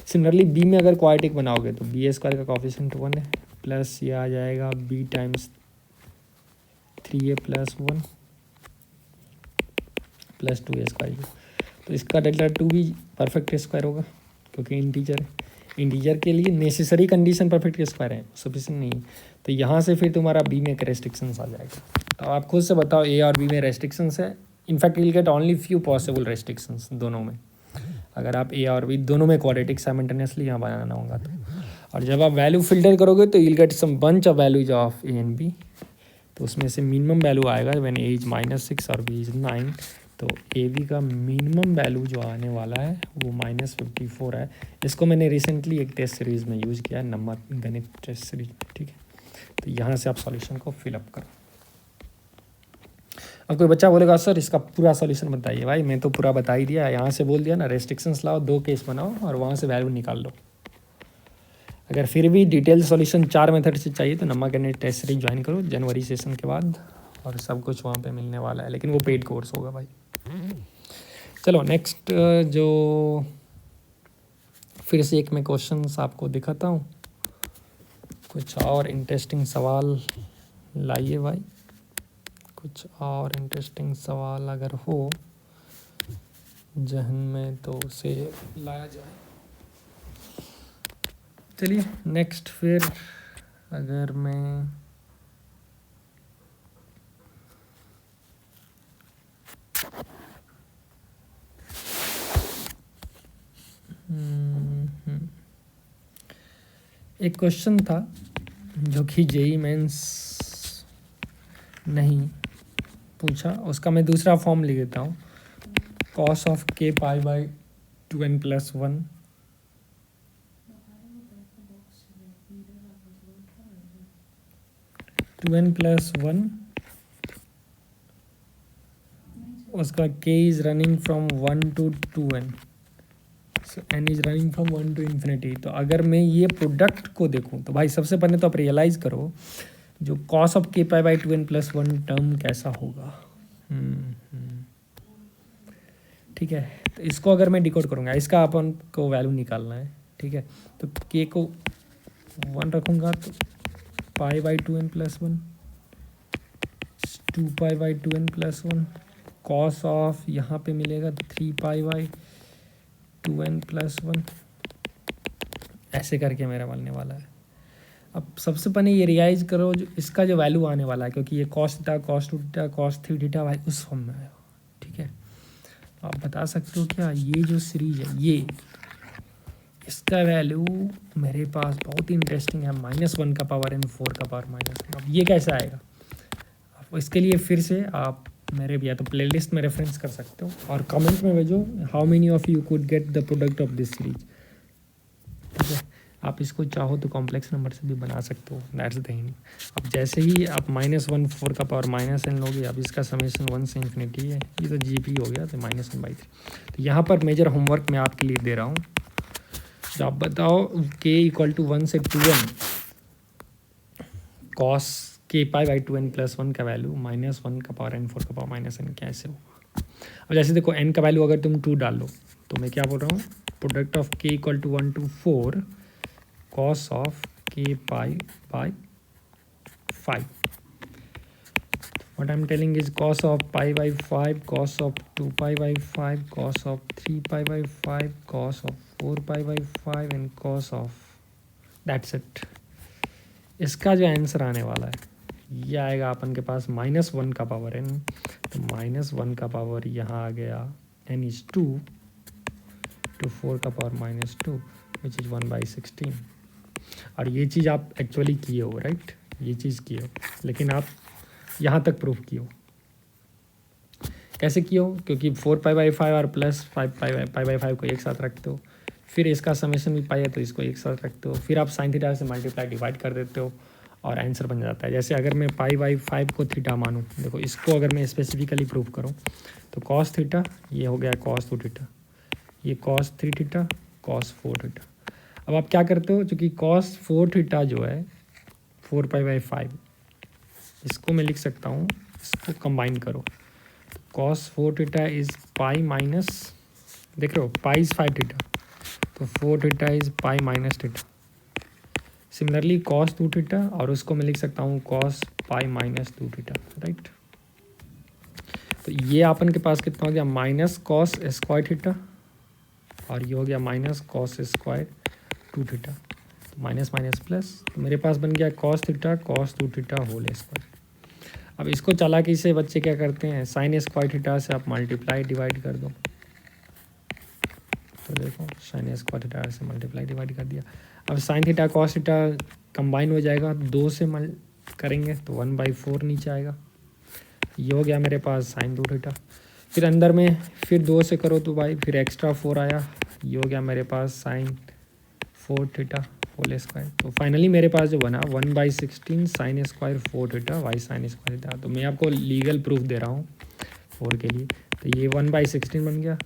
सिमिलरली बी में अगर क्वाड्रेटिक बनाओगे तो बी स्क्वायर का कोफिशिएंट 1 है, प्लस ये आ जाएगा B times 3a plus 1 plus 2a square. तो इसका डेल्टा 2 भी परफेक्ट स्क्वायर होगा क्योंकि इंटीजर है। इंटीजर के लिए नेसेसरी कंडीशन परफेक्ट स्क्वायर है, सफिशिएंट नहीं। तो यहाँ से फिर तुम्हारा बी में एक रेस्ट्रिक्शंस आ जाएगा। तो आप खुद से बताओ ए और बी में रेस्ट्रिक्शंस है। In fact will get only few possible restrictions दोनों में, अगर आप ए और बी दोनों में क्वाड्रेटिक साइमल्टेनियसली यहाँ बनाना होगा तो। और जब आप वैल्यू फिल्टर करोगे तो will get some bunch of values of A and B. तो उसमें से मिनिमम वैल्यू आएगा व्हेन ए इज -6 और बी इज 9। तो ए बी का मिनिमम वैल्यू जो आने वाला है वो -54 है। इसको मैंने रिसेंटली एक टेस्ट सीरीज़ में यूज़ किया है, नंबर गणित टेस्ट सीरीज में, ठीक है। तो यहाँ से आप सॉल्यूशन को फिलअप करो। अब कोई बच्चा बोलेगा सर इसका पूरा सॉल्यूशन बताइए। भाई मैं तो पूरा बता ही दिया, यहाँ से बोल दिया ना, रेस्ट्रिक्शंस लाओ, 2 केस बनाओ और वहाँ से वैल्यू निकाल लो। अगर फिर भी डिटेल सॉल्यूशन 4 मेथड से चाहिए तो नंबर गणित टेस्ट सीरीज ज्वाइन करो जनवरी सेशन के बाद, और सब कुछ वहाँ पे मिलने वाला है, लेकिन वो पेड कोर्स होगा भाई। चलो नेक्स्ट, जो फिर से एक मैं क्वेश्चंस आपको दिखाता हूँ, कुछ और इंटरेस्टिंग सवाल लाइए भाई, कुछ और इंटरेस्टिंग सवाल अगर हो जहन में तो उसे लाया जाए। चलिए नेक्स्ट फिर अगर मैं एक क्वेश्चन था जो कि जेई मेंस नहीं पूछा, उसका मैं दूसरा फॉर्म लिख देता हूँ। Cos of k pi by 2n plus 1 2n plus 1, उसका k is running from 1 to 2n, n is running from 1 to infinity. तो अगर मैं ये प्रोडक्ट को देखूँ तो भाई सबसे पहले तो आप रियलाइज़ करो जो cos of k pi by 2n plus 1 term कैसा होगा। ठीक है, तो इसको अगर मैं डिकोड करूँगा, इसका अपन को वैल्यू निकालना है, ठीक है। तो k को 1 रखूँगा तो pi by 2n plus 1, 2 pi by 2n plus 1, cos of यहाँ पे मिलेगा तो 3 पाई बाई 2n प्लस 1, ऐसे करके मेरा बनने वाला है। अब सबसे पहले ये रियलाइज करो जो इसका जो वैल्यू आने वाला है, क्योंकि ये cos theta, cos 2 theta, cos 3 theta भाई उस फॉर्म में आया, ठीक है। तो आप बता सकते हो क्या ये जो सीरीज है ये, इसका वैल्यू मेरे पास बहुत ही इंटरेस्टिंग है, -1 का पावर n 4 का पावर -1। अब ये कैसे आएगा, अब इसके लिए फिर से आप मेरे या तो प्लेलिस्ट में रेफरेंस कर सकते हो और कमेंट में भेजो how many of you could get the product of this series, ठीक है। आप इसको चाहो तो कॉम्प्लेक्स नंबर से भी बना सकते हो, दैट्स द थिंग। अब जैसे ही आप -1 4 का पावर -n लोगे, अब इसका समेशन 1 से इन्फिनिटी है, ये तो GP हो गया तो -1/3। तो यहाँ पर मेजर होमवर्क मैं आपके लिए दे रहा हूँ, तो आप बताओ k = 1 से 2n cos k pi by 2n plus 1 का वैल्यू -1 का पावर n 4 का पावर -n कैसे होगा। अब जैसे देखो n का वैल्यू अगर तुम 2 डाल लो तो मैं क्या बोल रहा हूँ, product of k = 1 to 4 cos of k pi by 5। What I'm telling is cos of pi by 5, cos of 2 pi by 5, cos of 3 pi by 5, cos of 4 pi by 5 and cos of, that's it। इसका जो answer आने वाला है ये आएगा अपन के पास -1 का power n, तो -1 का पावर यहाँ आ गया n is 2 to 4 का पावर -2 which is 1/16। और ये चीज़ आप एक्चुअली किए हो, राइट, ये चीज़ किए हो, लेकिन आप यहाँ तक प्रूफ किए हो। कैसे किए हो, क्योंकि 4 पाई बाई 5 और +5 पाई बाई 5 को एक साथ रखते हो, फिर इसका समेशन भी पाई है तो इसको एक साथ रखते हो, फिर आप साइन थीटा से मल्टीप्लाई डिवाइड कर देते हो और आंसर बन जाता है। जैसे अगर मैं पाई बाई 5 को थीटा मानूँ, देखो इसको अगर मैं स्पेसिफिकली प्रूव करूँ तो कॉस थीटा ये हो गया कॉस 2 थीटा, ये कॉस 3 थीटा, कॉस 4 थीटा। अब आप क्या करते हो, चूँकि कॉस 4 थीटा जो है 4 पाई बाई 5, इसको मैं लिख सकता हूँ, इसको कंबाइन करो, cos 4 theta is pi minus, देख रहे हो पाई इज़ 5 थीटा, तो 4 theta is pi minus theta. Similarly cos 2 theta, और उसको मैं लिख सकता हूँ cos pi minus 2 theta, right. तो ये अपन के पास कितना हो गया, माइनस कॉस स्क्वायर थीटा, और ये हो गया माइनस कॉस स्क्वायर 2 थीटा, तो माइनस माइनस प्लस, तो मेरे पास बन गया cos theta cos 2 theta whole square. अब इसको चालाकी से बच्चे क्या करते हैं, साइन स्क्वायर थीटा से आप मल्टीप्लाई डिवाइड कर दो, तो देखो साइन स्क्वायर थीटा से मल्टीप्लाई डिवाइड कर दिया। अब sign theta cos theta combine हो जाएगा, 2 से करेंगे तो 1/4 नीचे आएगा, ये हो गया मेरे पास साइन 2 थीटा। फिर अंदर में फिर 2 से करो तो भाई फिर एक्स्ट्रा 4 आया, ये हो गया मेरे पास साइन 4 थीटा होल स्क्वायर। तो फाइनली मेरे पास जो बना 1/16 sine square 4 theta by sine square theta. तो मैं आपको लीगल प्रूफ दे रहा हूँ 4 के लिए, तो ये 1/16 बन गया।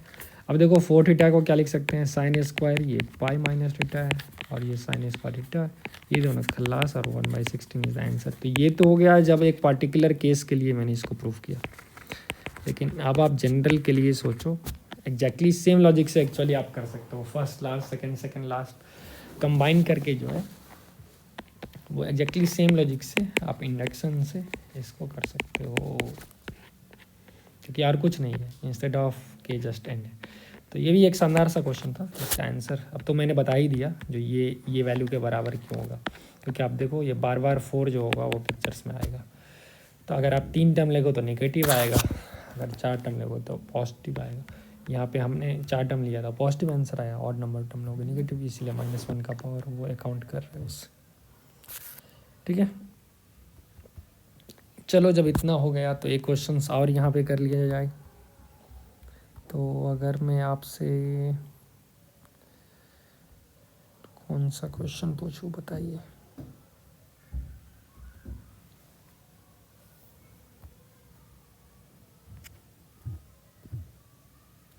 अब देखो 4 थीटा को क्या लिख सकते हैं, साइन स्क्वायर, ये पाई माइनस थीटा है, और ये साइन स्क्वायर थीटा, ये दोनों खल्लास, और 1/16 इज आंसर। तो ये तो हो गया जब एक पार्टिकुलर केस के लिए मैंने इसको प्रूफ किया, लेकिन अब आप जनरल के लिए सोचो, एग्जैक्टली सेम लॉजिक से एक्चुअली आप कर सकते हो, first last second second last combine करके जो है वो एग्जैक्टली सेम लॉजिक से आप इंडक्शन से इसको कर सकते हो, क्योंकि यार कुछ नहीं है, इंस्टेड ऑफ के जस्ट एंड है। तो ये भी एक शानदार सा क्वेश्चन था, इसका आंसर अब तो मैंने बता ही दिया, जो ये वैल्यू के बराबर क्यों होगा, क्योंकि आप देखो ये बार बार 4 जो होगा वो पिक्चर्स में आएगा। तो अगर आप 3 टर्म लेगो तो नेगेटिव आएगा, अगर 4 टर्म लेगो तो पॉजिटिव आएगा। यहाँ पे हमने 4 टर्म लिया था, पॉजिटिव आंसर आया, और नंबर टर्म लोगे नेगेटिव, इसीलिए -1 का पावर वो अकाउंट कर रहे हैं उससे, ठीक है। चलो जब इतना हो गया तो एक क्वेश्चन और यहाँ पे कर लिया जाए। तो अगर मैं आपसे कौन सा क्वेश्चन पूछूं बताइए।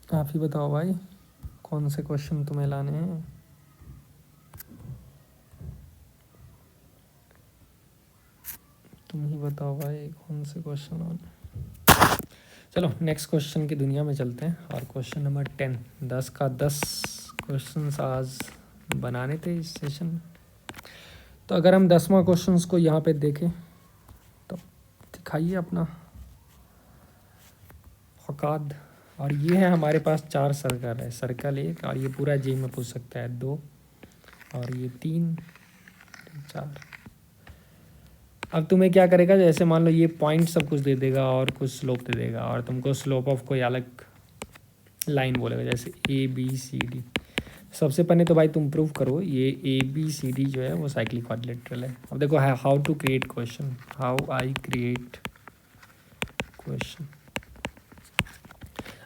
आप ही बताओ भाई, कौन से क्वेश्चन तुम्हें लाने हैं। तुम ही बताओ भाई कौन से क्वेश्चन आने। चलो नेक्स्ट क्वेश्चन की दुनिया में चलते हैं, और क्वेश्चन नंबर 10, 10 का 10 क्वेश्चन आज बनाने थे इस सेशन में। तो अगर हम 10वां क्वेश्चन को यहाँ पे देखें तो दिखाइए अपना औकात। और ये है हमारे पास 4 सर्कल है, सर्कल 1, और ये पूरा जी में पूछ सकता है 2, और ये 3 4। अब तुम्हें क्या करेगा, जैसे मान लो ये पॉइंट सब कुछ दे देगा और कुछ स्लोप दे देगा, और तुमको स्लोप ऑफ कोई अलग लाइन बोलेगा, जैसे ABCD। सबसे पहले तो भाई तुम प्रूव करो ये ABCD जो है वो साइक्लिक क्वाड्रिलेटरल है। अब देखो how to create question, how I create question.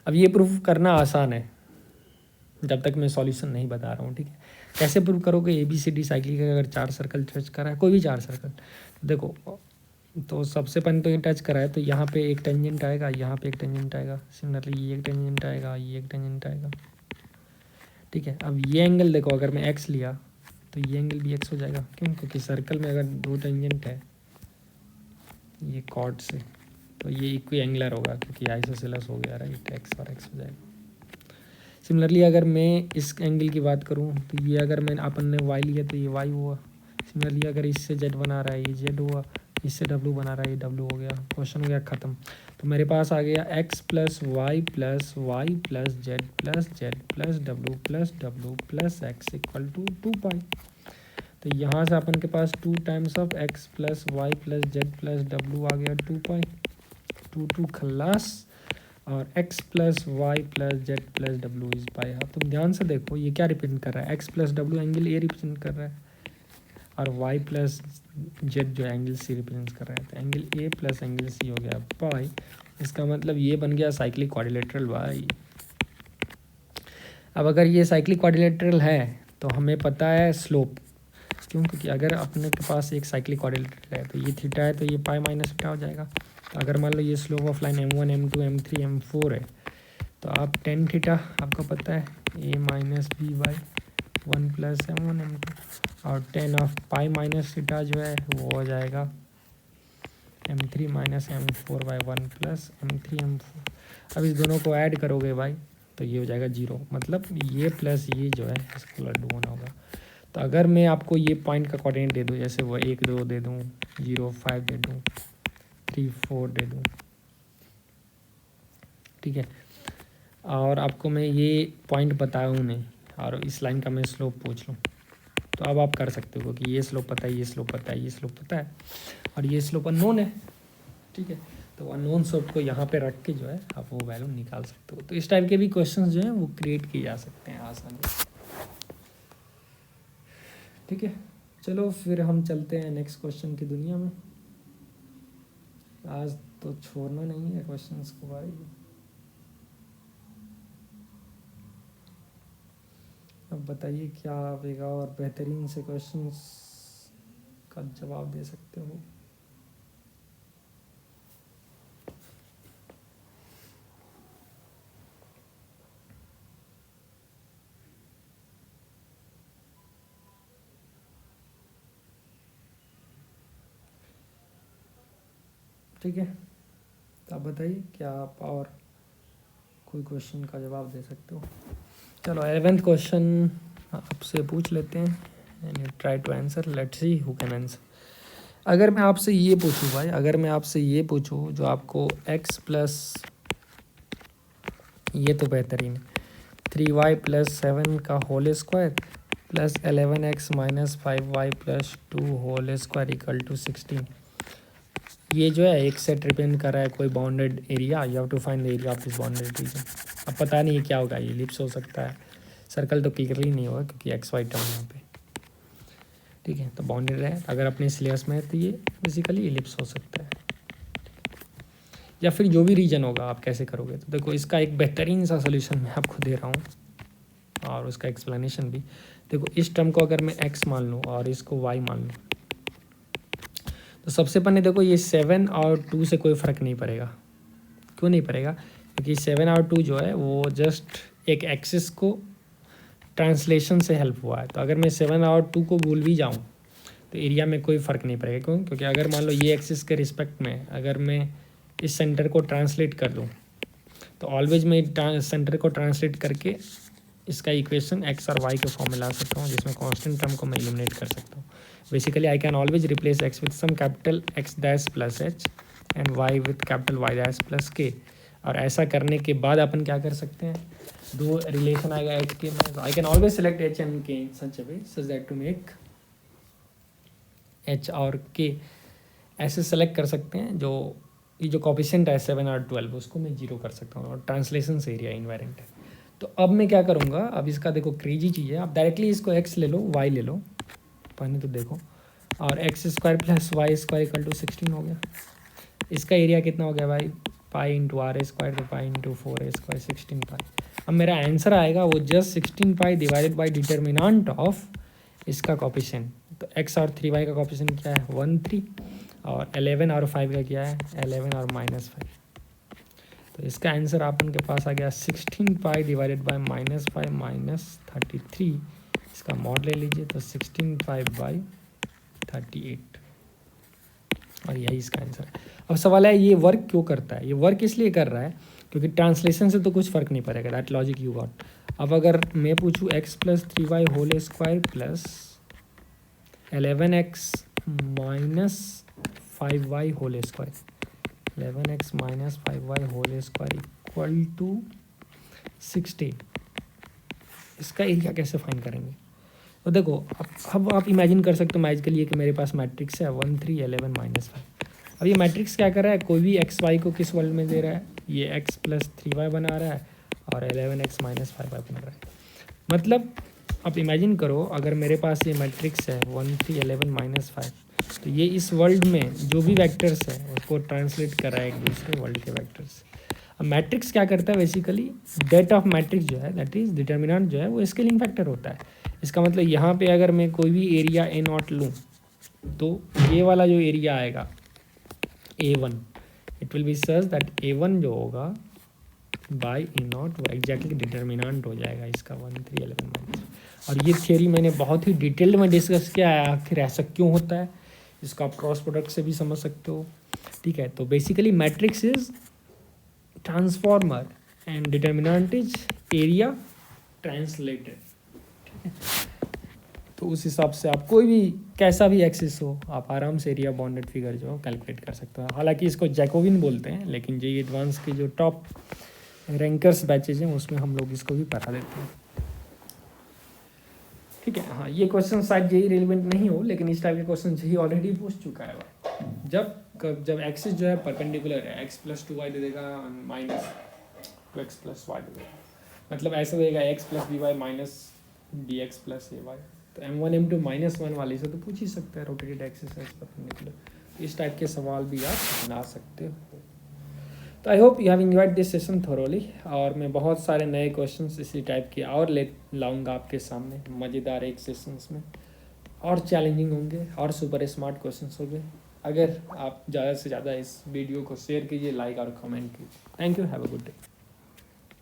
अब ये प्रूफ करना आसान है जब तक मैं सॉल्यूशन नहीं बता रहा हूँ, ठीक है। कैसे प्रूव करोगे, ABCD साइक्लिक अगर 4 सर्कल टच करा है, कोई भी 4 सर्कल, देखो तो सबसे पहले तो ये टच करा है, तो यहाँ पे एक टेंजेंट आएगा, यहाँ पे एक टेंजेंट आएगा, सिमिलरली ये एक टेंजेंट आएगा, ये एक टेंजेंट आएगा, ठीक है। अब ये एंगल देखो, अगर मैं x लिया तो ये एंगल भी x हो जाएगा, क्यों, क्योंकि सर्कल में अगर 2 टेंजेंट है ये कॉर्ड से, तो ये इक्वी एंगुलर होगा, क्योंकि आइसोसेलेस हो गया, राइट, x और x हो जाएगा। सिमिलरली अगर मैं इस एंगल की बात करूँ तो ये अगर मैं अपन ने y लिया तो ये y हुआ। सिमिलरली अगर इससे z बना रहा है ये z हुआ, इससे w बना रहा है ये w हो गया, क्वेश्चन हो गया ख़त्म। तो मेरे पास आ गया x + y + y + z + z + w + x = 2 पाई। तो यहाँ से अपन के पास 2 times of x + y + z + w आ गया 2 पाई, 2 खल्लास, और x + y + z + w is pi. अब तुम ध्यान से देखो ये क्या रिप्रेजेंट कर रहा है, x + w angle A represent कर रहा है, और y + z जो एंगल सी रिप्रेजेंट कर रहा है, तो एंगल ए + एंगल सी हो गया पाई। इसका मतलब ये बन गया साइक्लिक क्वाड्रिलेटरल भाई। अब अगर ये साइक्लिक क्वाड्रिलेटरल है तो हमें पता है स्लोप, क्यों? क्योंकि अगर अपने के पास एक साइक्लिक क्वाड्रिलेटरल है तो ये थीटा है तो ये पाई माइनस थीटा हो जाएगा। तो अगर मान लो ये slope of line m1 m2 m3 m4 है तो आप टेन थीटा आपको पता है a minus B by 1 plus m1 m2 और tan of pi minus theta जो है वो हो जाएगा m3 minus m4 by 1 plus m3 m4। अब इस दोनों को ऐड करोगे भाई तो ये हो जाएगा 0, मतलब ये प्लस ये जो है इसको लड्डू होना होगा। तो अगर मैं आपको ये पॉइंट का कोऑर्डिनेट दे दूँ, जैसे वो 1 2 दे दूँ, 0 5 दे दूँ, 3 4 दे दूँ, ठीक है, और आपको मैं ये पॉइंट बताऊँ नहीं और इस लाइन का मैं स्लोप पूछ लूँ, तो अब आप कर सकते हो कि ये स्लोप पता है, ये स्लोप पता है, ये स्लोप पता है और ये स्लोप अननोन है, ठीक है। तो अननोन स्लोप को यहाँ पे रख के जो है आप वो वैल्यू निकाल सकते हो। तो इस टाइप के भी क्वेश्चंस जो हैं वो क्रिएट किए जा सकते हैं आसानी से, ठीक है। चलो फिर हम चलते हैं नेक्स्ट क्वेश्चन की दुनिया में। आज तो छोड़ना नहीं है क्वेश्चंस को भाई। अब बताइए क्या आएगा और बेहतरीन से क्वेश्चंस का जवाब दे सकते हो। ठीक है, तो आप बताइए क्या आप और कोई क्वेश्चन का जवाब दे सकते हो। चलो 11th क्वेश्चन आपसे पूछ लेते हैं and you try to answer, let's see who can answer. अगर मैं आपसे ये पूछूं भाई, अगर मैं आपसे ये पूछूं जो आपको x प्लस, ये तो बेहतरीन है, 3y प्लस 7 का whole square plus 11x minus 5y plus 2 whole square equal to 16, ये जो है एक सेट रिप्रेजेंट कर रहा है कोई bounded area. You have to find the area of this bounded region. अब पता नहीं है क्या होगा, ये एलिप्स हो सकता है, सर्कल तो क्लियरली नहीं होगा क्योंकि एक्स वाई टर्म यहाँ पे, ठीक है। तो बाउंडेड है, अगर अपने सिलेबस में है तो ये बेसिकली एलिप्स हो सकता है, या फिर जो भी रीजन होगा। आप कैसे करोगे, तो देखो इसका एक बेहतरीन सा सोल्यूशन मैं आपको दे रहा हूँ और उसका एक्सप्लेनेशन भी। देखो इस टर्म को अगर मैं एक्स मान लूँ और इसको वाई मान लूँ, तो सबसे पहले देखो ये 7 और 2 से कोई फ़र्क नहीं पड़ेगा। क्यों नहीं पड़ेगा? क्योंकि 7 और 2 जो है वो जस्ट एक एक्सिस को ट्रांसलेशन से हेल्प हुआ है। तो अगर मैं 7 और 2 को भूल भी जाऊँ तो एरिया में कोई फ़र्क नहीं पड़ेगा। क्यों? क्योंकि अगर मान लो ये एक्सिस के रिस्पेक्ट में अगर मैं इस सेंटर को ट्रांसलेट कर दूँ तो ऑलवेज मैं सेंटर को ट्रांसलेट करके इसका इक्वेशन एक्स और वाई के फॉर्म में ला सकता हूँ, जिसमें कांस्टेंट टर्म को मैं एलिमिनेट कर सकता हूँ। Basically I can always replace X with some capital X dash plus H and Y with capital Y dash plus K. और ऐसा करने के बाद अपन क्या कर सकते हैं, दो रिलेशन आएगा एच के में। I can always select h and k in such a way such that to make h और के ऐसे सेलेक्ट कर सकते हैं जो ये जो कॉफिशिएंट है 7 और 12 उसको मैं 0 कर सकता हूँ और ट्रांसलेशन से एरिया इन्वेरेंट है। तो अब मैं क्या करूँगा, अब इसका देखो क्रेजी चीज़ है, आप डायरेक्टली इसको x ले लो, y ले लो, पहले तो देखो, और X square plus Y square equal to 16 हो गया। इसका एरिया कितना हो गया भाई, पाई इंटू आर स्क्वायर, तो पाई इंटू 4 स्क्वायर 16 पाई। अब मेरा आंसर आएगा वो just 16 pi divided by determinant of इसका कॉफिशिएंट। तो x और 3y का कॉफिशिएंट क्या है 1 3 और 11 और 5 का क्या है 11 और माइनस 5। तो इसका आंसर अपन के पास आ गया 16 पाई डिवाइडेड बाय माइनस 5 माइनस 33। इसका मॉड ले लीजिए तो 16 पाई बाई 38 और यही इसका आंसर है। अब सवाल है ये वर्क क्यों करता है, ये वर्क इसलिए कर रहा है क्योंकि ट्रांसलेशन से तो कुछ फ़र्क नहीं पड़ेगा, दैट लॉजिक यू गॉट। अब अगर मैं पूछूँ x plus 3y whole square plus 11x minus 5y whole square, 11x minus 5y whole square equal to 16, इसका एरिया कैसे फाइंड करेंगे। तो देखो अब आप इमेजिन कर सकते हो मैच के लिए कि मेरे पास मैट्रिक्स है 1 3 11 माइनस 5। अब ये मैट्रिक्स क्या कर रहा है, कोई भी एक्स वाई को किस वर्ल्ड में दे रहा है, ये एक्स प्लस 3y बना रहा है और 11x माइनस 5y बना रहा है। मतलब आप इमेजिन करो अगर मेरे पास ये मैट्रिक्स है 1 3 11 माइनस 5, तो ये इस वर्ल्ड में जो भी वेक्टर्स है उसको ट्रांसलेट कर रहा है एक दूसरे वर्ल्ड के वेक्टर्स। अब मैट्रिक्स क्या करता है बेसिकली, डेट ऑफ मैट्रिक्स जो है दैट इज डिटर्मिनेंट जो है वो स्केलिंग फैक्टर होता है। इसका मतलब यहाँ पे अगर मैं कोई भी एरिया ए नॉट लूँ तो ये वाला जो एरिया आएगा A1 it will be such that A1 जो होगा बाई ए नॉट वो एग्जैक्टली डिटर्मिनेंट हो जाएगा इसका 1 3 11 और ये थियोरी मैंने बहुत ही डिटेल्ड में डिस्कस किया है, आखिर ऐसा क्यों होता है इसको आप क्रॉस प्रोडक्ट से भी समझ सकते हो। ठीक है, तो basically matrix is transformer and determinant is area translated. ठीक है, तो उस हिसाब से आप कोई भी कैसा भी एक्सिस हो आप आराम से एरिया बाउंडेड फिगर जो कैलकुलेट कर सकते हो। हालांकि इसको जैकोबिन बोलते हैं, लेकिन जे एडवांस के जो टॉप रैंकर्स बैचेज हैं उसमें हम लोग इसको भी पढ़ा देते हैं। ठीक है, हाँ ये क्वेश्चन शायद जेई रिलेवेंट नहीं हो, लेकिन इस टाइप के क्वेश्चन जेई ऑलरेडी पूछ चुका है। जब एक्सिस जो है परपेंडिकुलर है x प्लस 2y दे देगा minus 2x plus why they देगा, मतलब ऐसा देगा x plus b y minus d x plus a y. तो m1 m2 -1 वाली से तो पूछ ही सकते हैं रोटेटेड एक्सिस परपेंडिकुलर। इस टाइप के सवाल भी आप बना सकते हो। तो I hope you have enjoyed this session thoroughly, और मैं बहुत सारे नए क्वेश्चंस इसी टाइप के और ले लाऊंगा आपके सामने मज़ेदार एक सेशंस में, और चैलेंजिंग होंगे और सुपर स्मार्ट क्वेश्चंस होंगे। अगर आप ज़्यादा से ज़्यादा इस वीडियो को शेयर कीजिए, लाइक और कमेंट कीजिए। Thank you, have a good day.